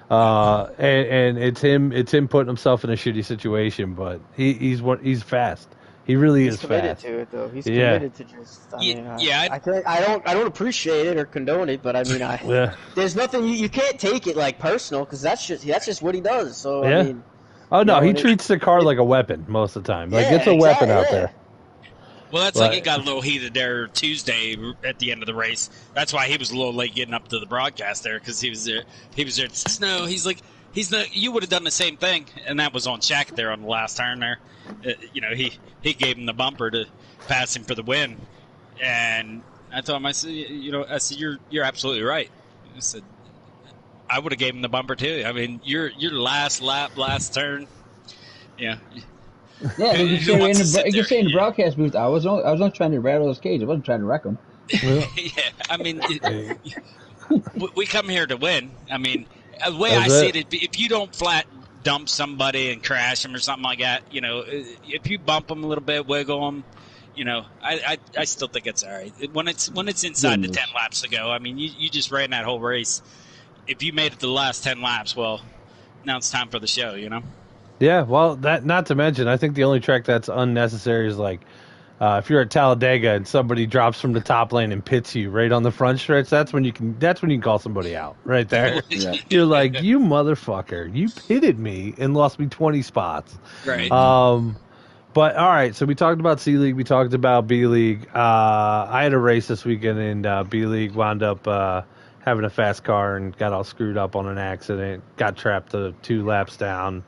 And it's him putting himself in a shitty situation, but he's fast. He really is fast. He's committed to it, though. He's committed to just. I don't appreciate it or condone it, but I mean, there's nothing you can't take it like personal because that's just what he does. So I mean, he treats the car like a weapon most of the time. Like it's a weapon out there. Well, that's like it got a little heated there Tuesday at the end of the race. That's why he was a little late getting up to the broadcast there because he was there. He was there. Snow. He's like, you would have done the same thing, and that was on Shaq there on the last turn there. He gave him the bumper to pass him for the win, and I told him, I said, you're absolutely right. I said, I would have gave him the bumper too. I mean, your last lap, last turn, yeah. Yeah, you can say in the broadcast booth, I was only trying to rattle his cage. I wasn't trying to wreck him. Yeah, I mean, we come here to win. I mean, the way I see it, if you don't flat dump somebody and crash them or something like that, if you bump them a little bit, wiggle them, I still think it's all right. When it's inside the 10 laps to go, I mean, you just ran that whole race. If you made it to the last 10 laps, well, now it's time for the show, Yeah, well, that not to mention, I think the only track that's unnecessary is like if you're at Talladega and somebody drops from the top lane and pits you right on the front stretch. That's when you can call somebody out right there. Yeah. You're like, you motherfucker, you pitted me and lost me 20 spots. Right. But all right, so we talked about C League, we talked about B League. I had a race this weekend in B League, wound up having a fast car and got all screwed up on an accident. Got trapped 2 laps down.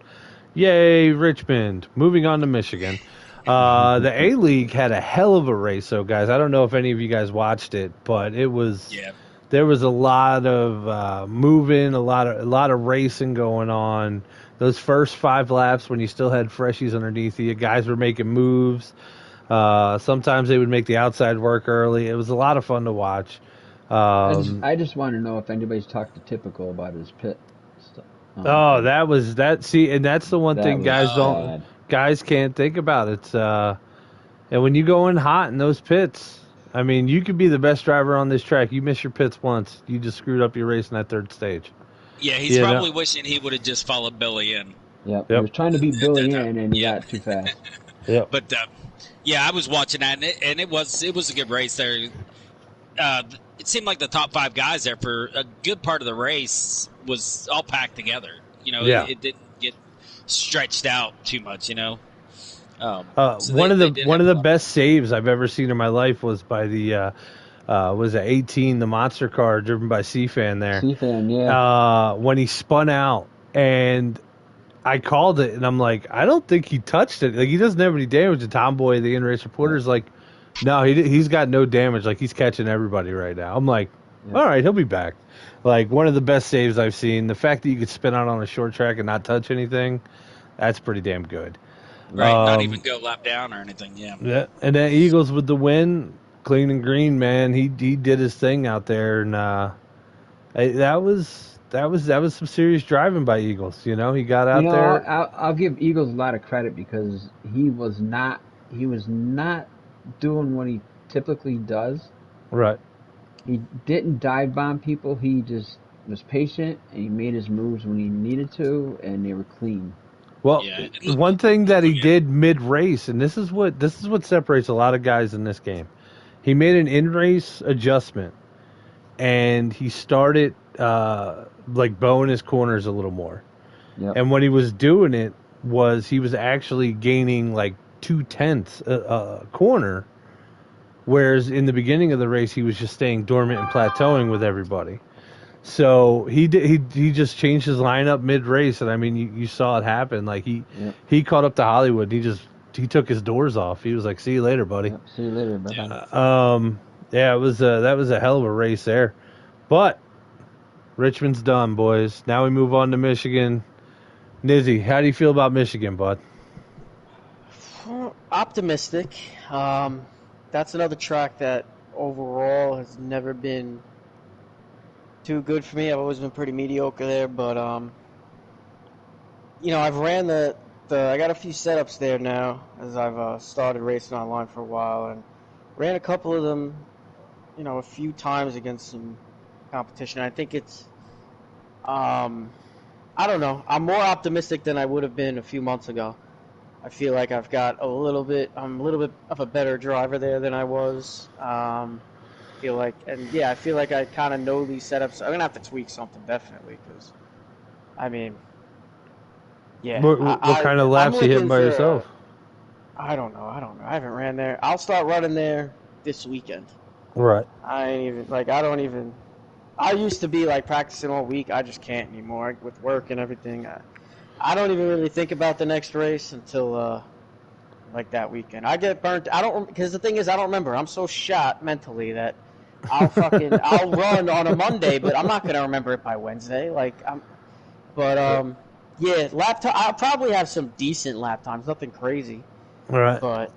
Yay, Richmond. Moving on to Michigan. The A-League had a hell of a race, so guys, I don't know if any of you guys watched it, but it was there was a lot of moving, a lot of racing going on. Those first 5 laps when you still had freshies underneath you, guys were making moves. Sometimes they would make the outside work early. It was a lot of fun to watch. I just want to know if anybody's talked to Typical about his pit stuff. That was that. See, and that's the one thing guys can't think about. It's and when you go in hot in those pits, I mean, you could be the best driver on this track. You miss your pits once, you just screwed up your race in that 3rd stage. Yeah, he's probably wishing he would have just followed Billy in. Yep. He was trying to beat Billy in, and he got too fast. Yeah. But I was watching that, and it was a good race there. It seemed like the top 5 guys there for a good part of the race was all packed together. It didn't get stretched out too much. So one of the best saves I've ever seen in my life was by the was at 18, the monster car driven by C-Fan there. C-Fan, yeah. When he spun out, and I called it, and I'm like, I don't think he touched it. Like, he doesn't have any damage. And Tomboy, the in-race reporter's like, no, he's got no damage. Like, he's catching everybody right now. I'm like, all right, he'll be back. Like, one of the best saves I've seen. The fact that you could spin out on a short track and not touch anything, that's pretty damn good. Right, not even go lap down or anything, yeah. And then Eagles with the win. clean and green, man. He did his thing out there, and that was some serious driving by Eagles. You know, he got out there. I'll give Eagles a lot of credit because he was not doing what he typically does. Right. He didn't dive bomb people. He just was patient and he made his moves when he needed to, and they were clean. Well, one thing that he did mid-race, and this is what separates a lot of guys in this game. He made an in-race adjustment, and he started like bowing his corners a little more. Yep. And when he was doing it, he was actually gaining like 0.2 a corner, whereas in the beginning of the race he was just staying dormant and plateauing with everybody. So he just changed his lineup mid-race, and I mean you saw it happen. Like he caught up to Hollywood. He took his doors off. He was like, "See you later, buddy." Yep, see you later, buddy. Yeah, it was that was a hell of a race there, but Richmond's done, boys. Now we move on to Michigan. BNiZZy, how do you feel about Michigan, bud? Optimistic. That's another track that overall has never been too good for me. I've always been pretty mediocre there, but I've ran I got a few setups there now as I've started racing online for a while, and ran a couple of them, a few times against some competition. I think it's I don't know. I'm more optimistic than I would have been a few months ago. I feel like I'm a little bit of a better driver there than I was. I feel like I kind of know these setups. I'm gonna have to tweak something definitely because, I mean, yeah. What kind of laps you hitting by yourself? I don't know. I haven't ran there. I'll start running there this weekend. Right. I used to be like practicing all week. I just can't anymore with work and everything. I don't even really think about the next race until like that weekend. I get burnt. Because the thing is, I don't remember. I'm so shot mentally that I'll run on a Monday, but I'm not gonna remember it by Wednesday. Yeah, lap time. I'll probably have some decent lap times, nothing crazy. Right. But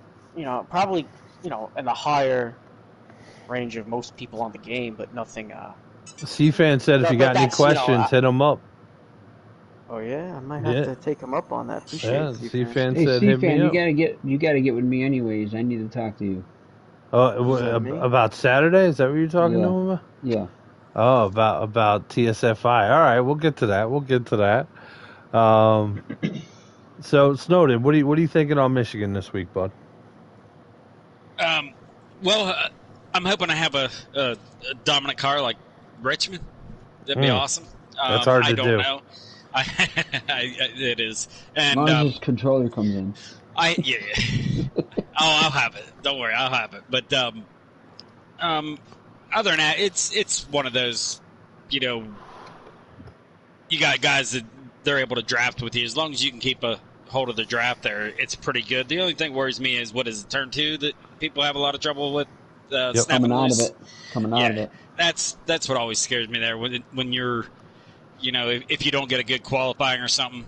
probably in the higher range of most people on the game, but nothing. C-Fan said if you got any questions, hit him up. Oh yeah, I might have to take him up on that. Appreciate it. C-Fan Hey, said hit me up. you gotta get with me anyways. I need to talk to you. About Saturday? Is that what you're talking to him about? Yeah. Oh, about TSFI. All right, we'll get to that. So Snowden, what are you thinking on Michigan this week, bud? Well, I'm hoping I have a dominant car like Richmond. That'd be awesome. That's hard to I do. don't know. It is. And as long as this controller comes in. I'll have it. Don't worry, I'll have it. But other than that, it's one of those, you got guys that they're able to draft with you. As long as you can keep a hold of the draft there, it's pretty good. The only thing that worries me is, what is it, turn 2 that people have a lot of trouble with coming out of it. That's what always scares me there when you're, if you don't get a good qualifying or something,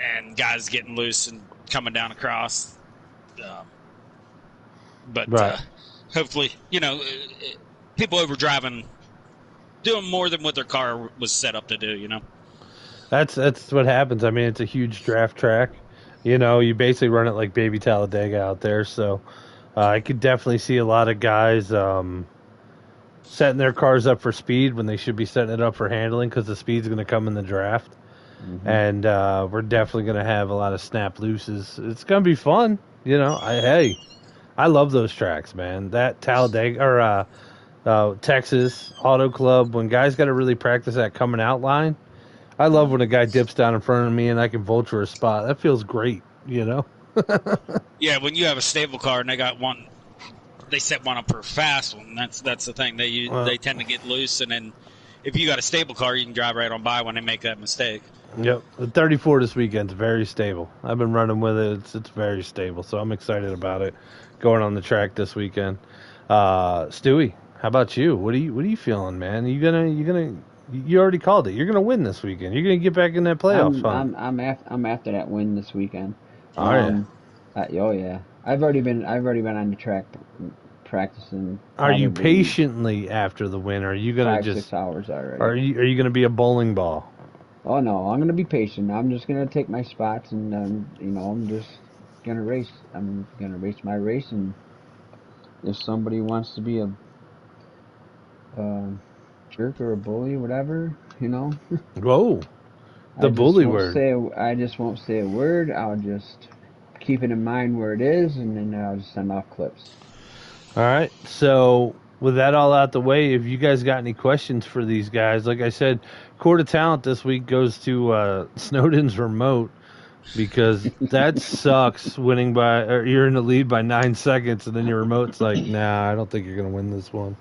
and guys getting loose and coming down across. But hopefully, people overdriving, doing more than what their car was set up to do. That's what happens. I mean, it's a huge draft track. You basically run it like baby Talladega out there. So I could definitely see a lot of guys setting their cars up for speed when they should be setting it up for handling, because the speed's going to come in the draft. Mm-hmm. And we're definitely going to have a lot of snap looses. It's going to be fun. I love those tracks, man. That Talladega or Texas Auto Club, when guys got to really practice that coming out line. I love when a guy dips down in front of me and I can vulture a spot. That feels great, Yeah, when you have a stable car and they got one, they set one up for a fast one. That's the thing. They tend to get loose, and then if you got a stable car, you can drive right on by when they make that mistake. Yep, the 34 this weekend's very stable. I've been running with it. It's very stable, so I'm excited about it. Going on the track this weekend. Stewie, how about you? What are you feeling, man? You already called it. You're gonna win this weekend. You're gonna get back in that playoff fun. I'm after that win this weekend. Oh yeah. Oh yeah. I've already been on the track practicing. Are you patiently after the win? Or are you gonna 6 hours already? Are you gonna be a bowling ball? Oh no, I'm gonna be patient. I'm just gonna take my spots, and I'm just gonna race. I'm gonna race my race, and if somebody wants to be a jerk or a bully, whatever, Whoa, the bully word. I just won't say a word. I'll just keep it in mind where it is, and then I'll just send off clips. All right. So with that all out the way, if you guys got any questions for these guys, like I said, Court of Talent this week goes to Snowden's remote, because that sucks. Winning or you're in the lead by 9 seconds, and then your remote's like, nah, I don't think you're gonna win this one.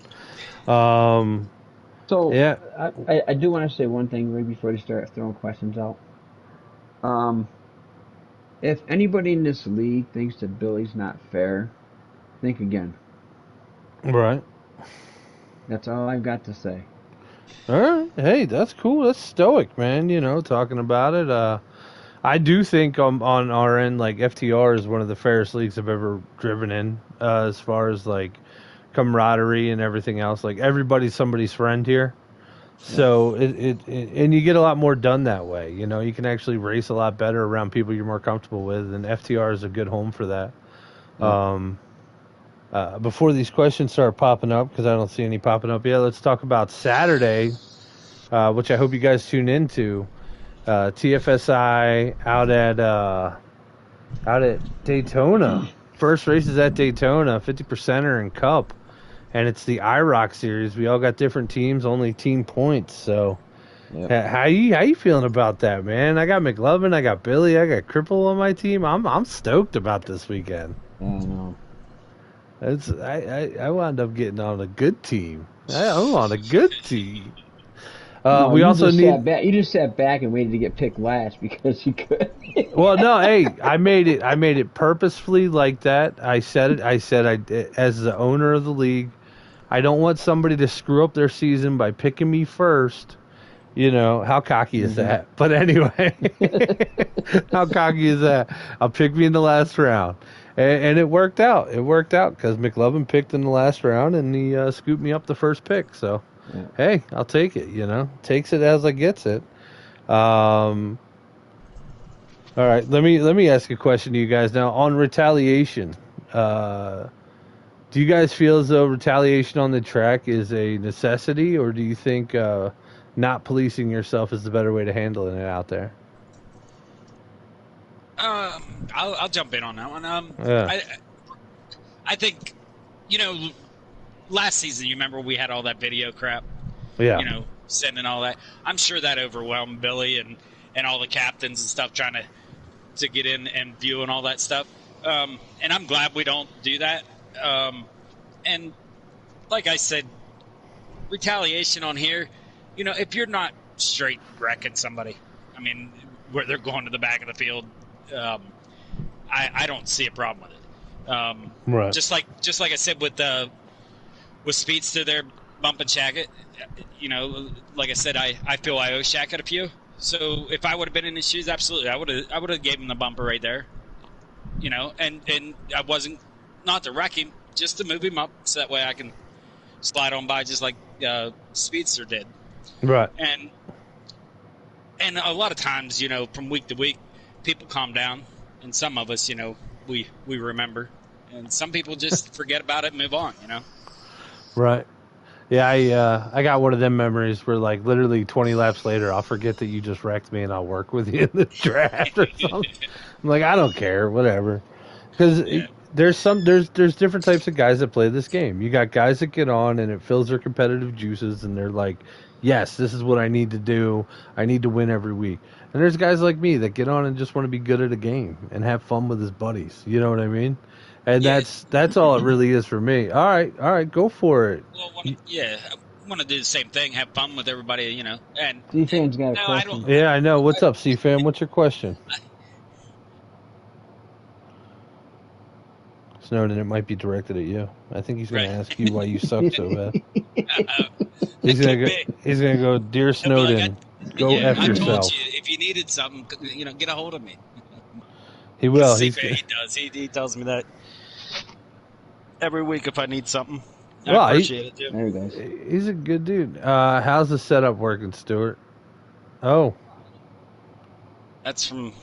So yeah, I do want to say one thing right before they start throwing questions out. If anybody in this league thinks that Billy's not fair, think again. Right. That's all I've got to say. All right. Hey, that's cool. That's stoic, man. Talking about it. I do think on our end, like, FTR is one of the fairest leagues I've ever driven in, as far as like camaraderie and everything else. Like, everybody's somebody's friend here. So and you get a lot more done that way. You can actually race a lot better around people you're more comfortable with, and FTR is a good home for that. Before these questions start popping up, because I don't see any popping up yet, let's talk about Saturday, which I hope you guys tune into. TFSI out at Daytona. First race is at Daytona, 50%er and Cup, and it's the IROC series. We all got different teams, only team points. So, how you feeling about that, man? I got McLovin, I got Billy, I got Cripple on my team. I'm stoked about this weekend. Yeah, I know. I wound up getting on a good team. I'm on a good team. You just sat back and waited to get picked last because you could. Well, no, hey, I made it purposefully like that. I said as the owner of the league, I don't want somebody to screw up their season by picking me first. How cocky is that? But anyway, how cocky is that? I'll pick me in the last round. And it worked out. It worked out because McLovin picked in the last round, and he scooped me up the first pick. So, hey, I'll take it. Takes it as I gets it. All right, let me ask a question to you guys now on retaliation. Do you guys feel as though retaliation on the track is a necessity, or do you think not policing yourself is the better way to handle it out there? I'll jump in on that one. I think, last season, you remember we had all that video crap? Yeah. Sending all that. I'm sure that overwhelmed Billy and all the captains and stuff trying to get in and view and all that stuff. And I'm glad we don't do that. And like I said, retaliation on here, if you're not straight wrecking somebody, I mean, where they're going to the back of the field, I don't see a problem with it. Right. Just like I said with Speedster there bumping Shackett, like I said, I feel I owe Shackett a few. So if I would have been in his shoes, absolutely, I would have gave him the bumper right there. And I wasn't, not to wreck him, just to move him up so that way I can slide on by just like Speedster did. Right. And a lot of times, from week to week, people calm down, and some of us, we remember, and some people just forget about it and move on, Right. Yeah, I got one of them memories where, like, literally 20 laps later, I'll forget that you just wrecked me and I'll work with you in the draft or something. I'm like, I don't care, whatever. Because there's different types of guys that play this game. You got guys that get on and it fills their competitive juices and they're like, yes, this is what I need to do. I need to win every week. And there's guys like me that get on and just want to be good at a game and have fun with his buddies. You know what I mean? And that's all it really is for me. All right, go for it. Well, I want to do the same thing, have fun with everybody, And C-Fan's got a question. Yeah, I know. What's up, C-Fan? What's your question? Snowden, it might be directed at you. I think he's going to ask you why you suck so bad. He's gonna go, dear Snowden, go F yourself. I told you, if you needed something, get a hold of me. He will. He does. He tells me that. every week if I need something. Well, I appreciate it, too. There he goes. He's a good dude. How's the setup working, Stuart? Oh. That's from...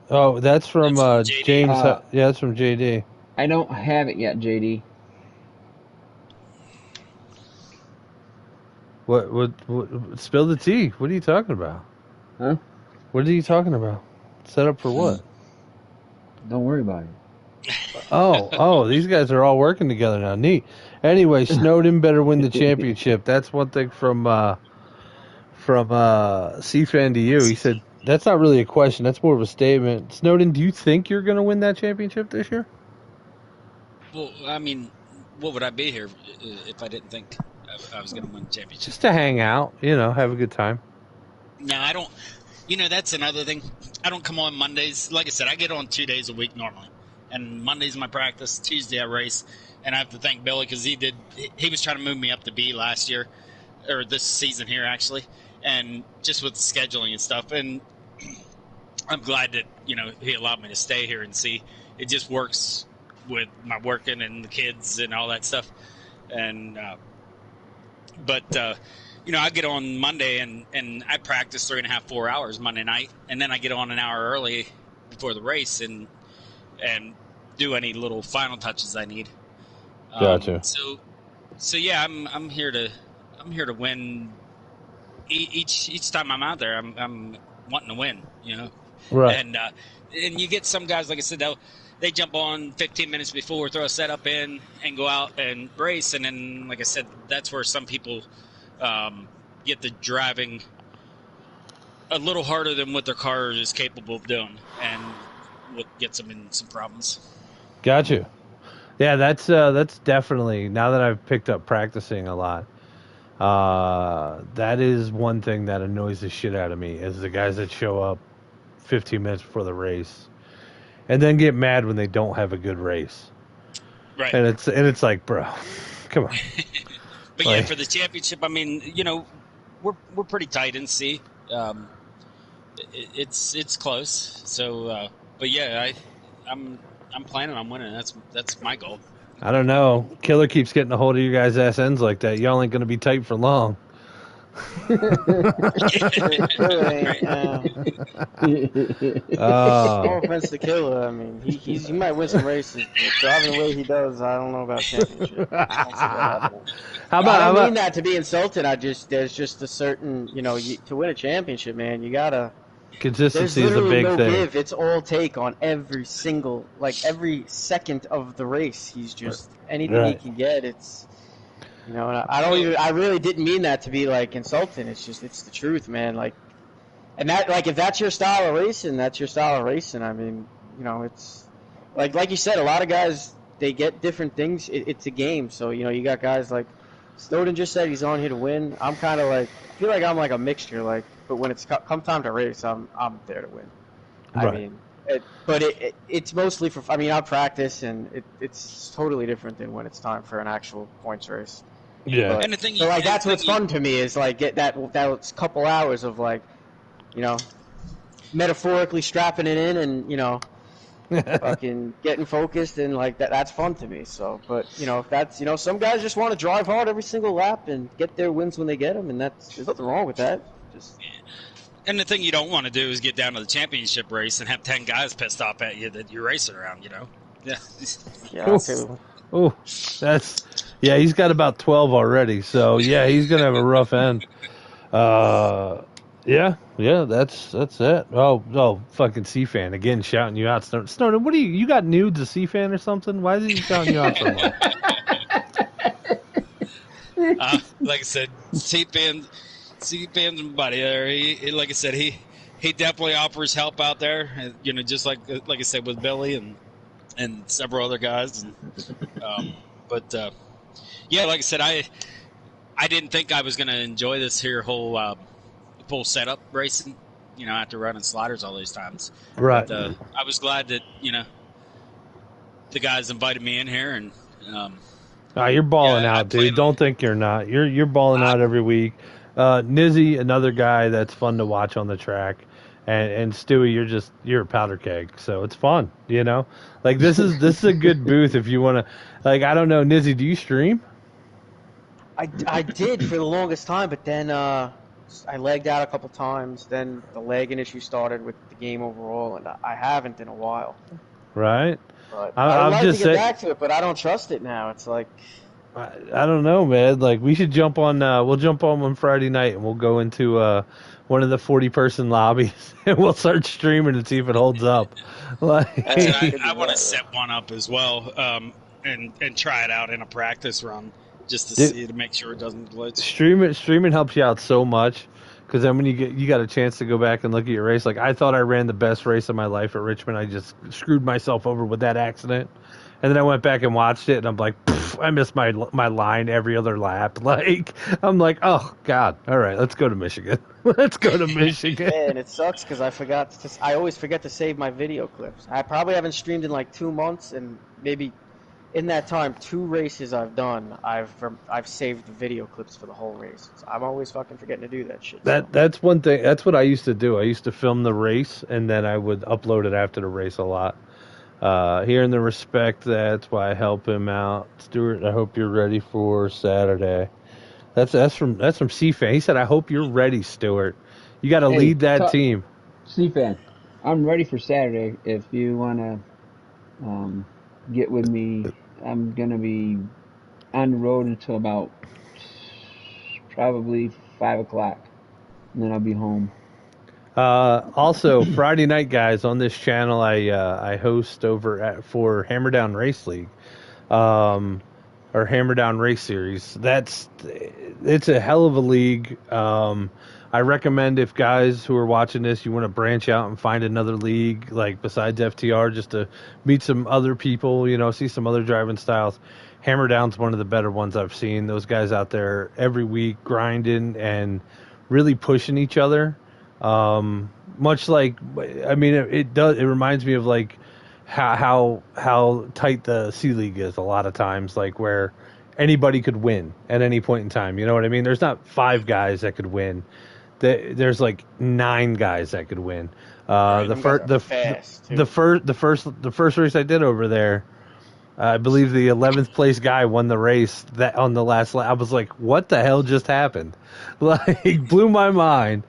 Oh, that's from JD. James. Yeah, that's from JD. I don't have it yet, JD. What? Spill the tea. What are you talking about? Huh? What are you talking about? Set up for what? Don't worry about it. Oh, these guys are all working together now. Neat. Anyway, Snowden better win the championship. That's one thing from C-Fan to you. He said, that's not really a question. That's more of a statement. Snowden, do you think you're going to win that championship this year? Well, I mean, what would I be here if I didn't think I was going to win the championship? Just to hang out, have a good time. No, I don't. That's another thing. I don't come on Mondays. Like I said, I get on 2 days a week normally. And Monday's my practice. Tuesday I race. And I have to thank Billy because he was trying to move me up to B last year. Or this season here, actually. And just with the scheduling and stuff. And I'm glad that, he allowed me to stay here and see. It just works with my working and the kids and all that stuff. And, I get on Monday and I practice 3.5, 4 hours Monday night. And then I get on an hour early before the race and do any little final touches I need. Gotcha. So yeah, I'm here to win. Each time I'm out there, I'm wanting to win, Right. And you get some guys, like I said, they jump on 15 minutes before, throw a setup in, and go out and race. And then, like I said, that's where some people get the driving a little harder than what their car is capable of doing, and what gets them in some problems. Gotcha. Yeah, that's definitely, now that I've picked up practicing a lot, that is one thing that annoys the shit out of me, is the guys that show up 15 minutes before the race and then get mad when they don't have a good race. Right. And it's like, bro, come on. But yeah, for the championship, I mean, we're pretty tight in C. It's close. So, but yeah, I'm planning on winning. That's my goal. I don't know. Killer keeps getting a hold of you guys' ass ends like that. Y'all ain't gonna be tight for long. No offense to Killer. I mean, he might win some races. But driving the way he does, I don't know about championship. I don't mean that to be insulted. There's just a certain, to win a championship, man, you gotta. Consistency is a big thing. Give. It's all take on every second of the race. He's just anything he can get. It's. And I really didn't mean that to be like insulting. It's the truth, man. And that, if that's your style of racing, that's your style of racing. I mean, it's like you said, a lot of guys, they get different things. It's a game. So, you got guys like Snowden just said he's on here to win. I'm kind of I feel like I'm like a mixture, but when it's come time to race, I'm there to win. Right. I mean, it's mostly for, I practice and it's totally different than when it's time for an actual points race. Yeah. And the thing, that's what's fun to me is get that couple hours of metaphorically strapping it in and fucking getting focused and that's fun to me. So, but if that's some guys just want to drive hard every single lap and get their wins when they get them, and there's nothing wrong with that. And the thing you don't want to do is get down to the championship race and have 10 guys pissed off at you that you're racing around. Yeah. Yeah. Oh, he's got about 12 already, so yeah, he's gonna have a rough end. Yeah, that's it. Oh, fucking C-Fan again shouting you out. Snowden, what you got nudes of C-Fan or something? Why is he shouting you out so much? Like I said, C-Fan's my buddy there. He like I said, he definitely offers help out there. Just like I said with Billy and several other guys. And yeah, like I said, I didn't think I was going to enjoy this here whole full setup racing, after running sliders all these times. Right. But, I was glad that, the guys invited me in here and. You're balling out, dude. Don't think you're not. You're balling out every week. BNiZZy, another guy that's fun to watch on the track. And Stewie, you're a powder keg, so it's fun, you know. Like this is a good booth if you want to. Like I don't know, NiZZy, do you stream? I did for the longest time, but then I lagged out a couple times. Then the lagging issue started with the game overall, and I haven't in a while. Right. But I'm I'd like just to get saying, back to it, but I don't trust it now. It's like I don't know, man. Like we should jump on. We'll jump on Friday night, and we'll go into one of the 40-person lobbies, and we'll start streaming and see if it holds up. Like I want to set one up as well, and try it out in a practice run just to see to make sure it doesn't glitch. Streaming helps you out so much. Because then when you got a chance to go back and look at your race, like I thought I ran the best race of my life at Richmond. I just screwed myself over with that accident. And then I went back and watched it, and I'm like, I missed my line every other lap. Like, I'm like, oh, God. All right, let's go to Michigan. Let's go to Michigan. Yeah, and it sucks because I always forget to save my video clips. I probably haven't streamed in like 2 months, and maybe in that time, 2 races I've done, I've saved the video clips for the whole race. So I'm always fucking forgetting to do that shit. That's one thing. That's what I used to do. I used to film the race, and then I would upload it after the race a lot. Here in the respect, that's why I help him out. Stuart, I hope you're ready for Saturday. That's from C-Fan. He said, I hope you're ready, Stuart. You got to lead that team. C-Fan, I'm ready for Saturday. If you want to get with me, I'm going to be on the road until about probably 5 o'clock. And then I'll be home. Also, Friday night, guys, on this channel, I host over for Hammer Down Race League, or Hammer Down Race Series. It's a hell of a league. I recommend if guys who are watching this, you want to branch out and find another league, like besides FTR, just to meet some other people, you know, see some other driving styles. Hammer Down's one of the better ones I've seen. Those guys out there every week grinding and really pushing each other. Much like, I mean, it reminds me of like how tight the C League is a lot of times, like where anybody could win at any point in time. You know what I mean? There's not 5 guys that could win. There's like 9 guys that could win. The first race I did over there, I believe the 11th place guy won the race that on the last lap. I was like, what the hell just happened? Like, blew my mind.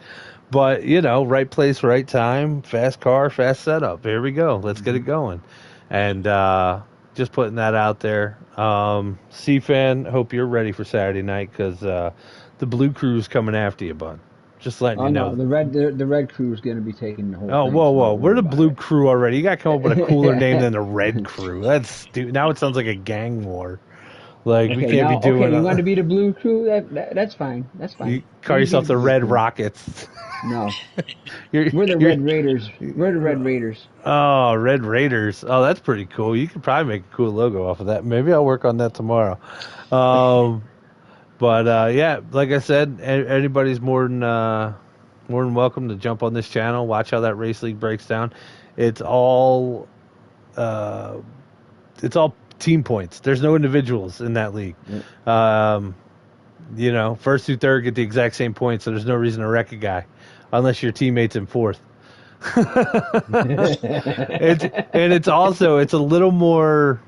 But, you know, right place, right time, fast car, fast setup. Here we go. Let's get it going. And just putting that out there. C-Fan, hope you're ready for Saturday night because the blue crew's coming after you, bud. Just letting you know. No, the red crew's going to be taking the whole thing. Oh, whoa. We're the blue crew already. You got to come up with a cooler name than the red crew. That's stupid. Now it sounds like a gang war. Like, we can't be doing you want to be the blue crew? That's fine. That's fine. You call yourself the Red Rockets. No. We're the Red Raiders. We're the Red Raiders. Oh, Red Raiders. Oh, that's pretty cool. You could probably make a cool logo off of that. Maybe I'll work on that tomorrow. But yeah, like I said, anybody's more than welcome to jump on this channel, watch how that race league breaks down. It's all team points. There's no individuals in that league. You know, first through third get the exact same points, so there's no reason to wreck a guy unless your teammate's in fourth. It's a little more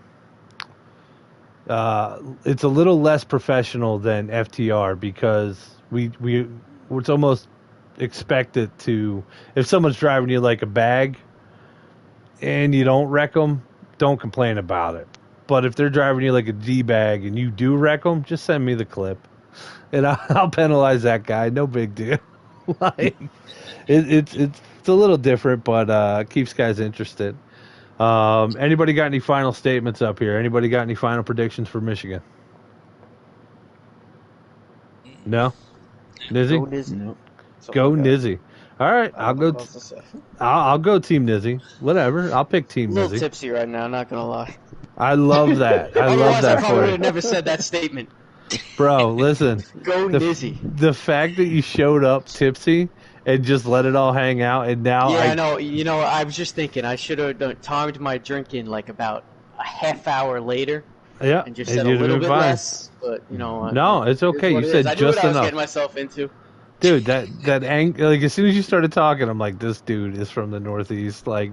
it's a little less professional than FTR because it's almost expected to, if someone's driving you like a bag and you don't wreck them, don't complain about it. But if they're driving you like a D-bag and you do wreck them, just send me the clip. And I'll penalize that guy. No big deal. Like, it's a little different, but keeps guys interested. Anybody got any final statements up here? Anybody got any final predictions for Michigan? No? NiZZy? Go NiZZy. No. Go NiZZy. All right, I'll go Team NiZZy. Whatever, I'll pick Team a little NiZZy. tipsy right now, not gonna lie. I love that. I love that I for probably would you. have never said that statement. Bro, listen. Go NiZZy. The fact that you showed up tipsy and just let it all hang out, and now I know. You know, I was just thinking I should have timed my drinking like about a half hour later. Yeah, and just said a little bit less. But you know, no, it's okay. You said I knew just what I was enough. getting myself into. Dude, like as soon as you started talking, I'm like, this dude is from the Northeast. Like,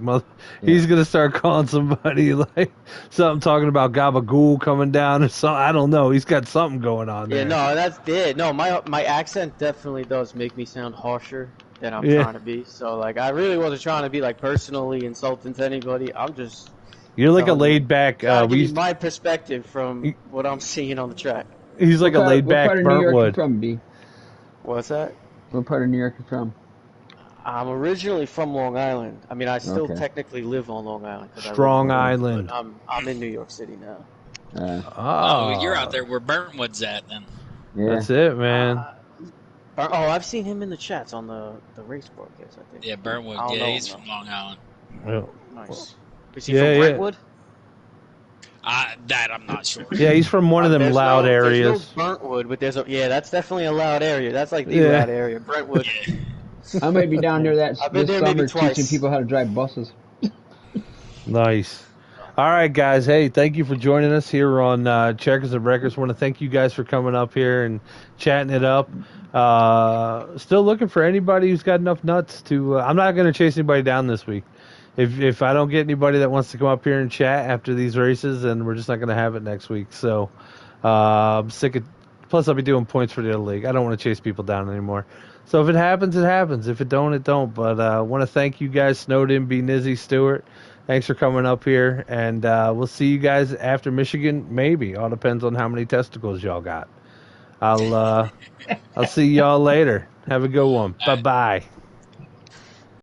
he's gonna start calling somebody like something talking about gabagool coming down or something. I don't know. He's got something going on there. Yeah, no, that's it. No, my accent definitely does make me sound harsher than I'm trying to be. So like, I really wasn't trying to be like personally insulting to anybody. I'm just. You're like a laid back. Give you my perspective from what I'm seeing on the track. He's like a laid back What part of New York Burntwood. you from, B? What's that? What part of New York you from? I'm originally from Long Island. I mean, I still technically live on Long Island. Strong Island. I'm in New York City now. Oh, you're out there where Burntwood's at then. Yeah. That's it, man. I've seen him in the chats on the race broadcast, I think. Yeah, Burntwood. Yeah, he's from Long Island. Well, nice. Is he from Brentwood? That I'm not sure. Yeah, he's from one of them loud areas. There's no Burntwood, but that's definitely a loud area. That's like the loud area, Brentwood. I might be down there this summer twice. teaching people how to drive buses. Nice. All right, guys. Hey, thank you for joining us here on Checkers and Records. Want to thank you guys for coming up here and chatting it up. Still looking for anybody who's got enough nuts to. I'm not going to chase anybody down this week. If I don't get anybody that wants to come up here and chat after these races, then we're just not going to have it next week. So I'm sick of. Plus, I'll be doing points for the other league. I don't want to chase people down anymore. So if it happens, it happens. If it don't, it don't. But I want to thank you guys, Snowden, BNiZZy, Stewart. Thanks for coming up here, and we'll see you guys after Michigan. Maybe all depends on how many testicles y'all got. I'll see y'all later. Have a good one. Bye bye.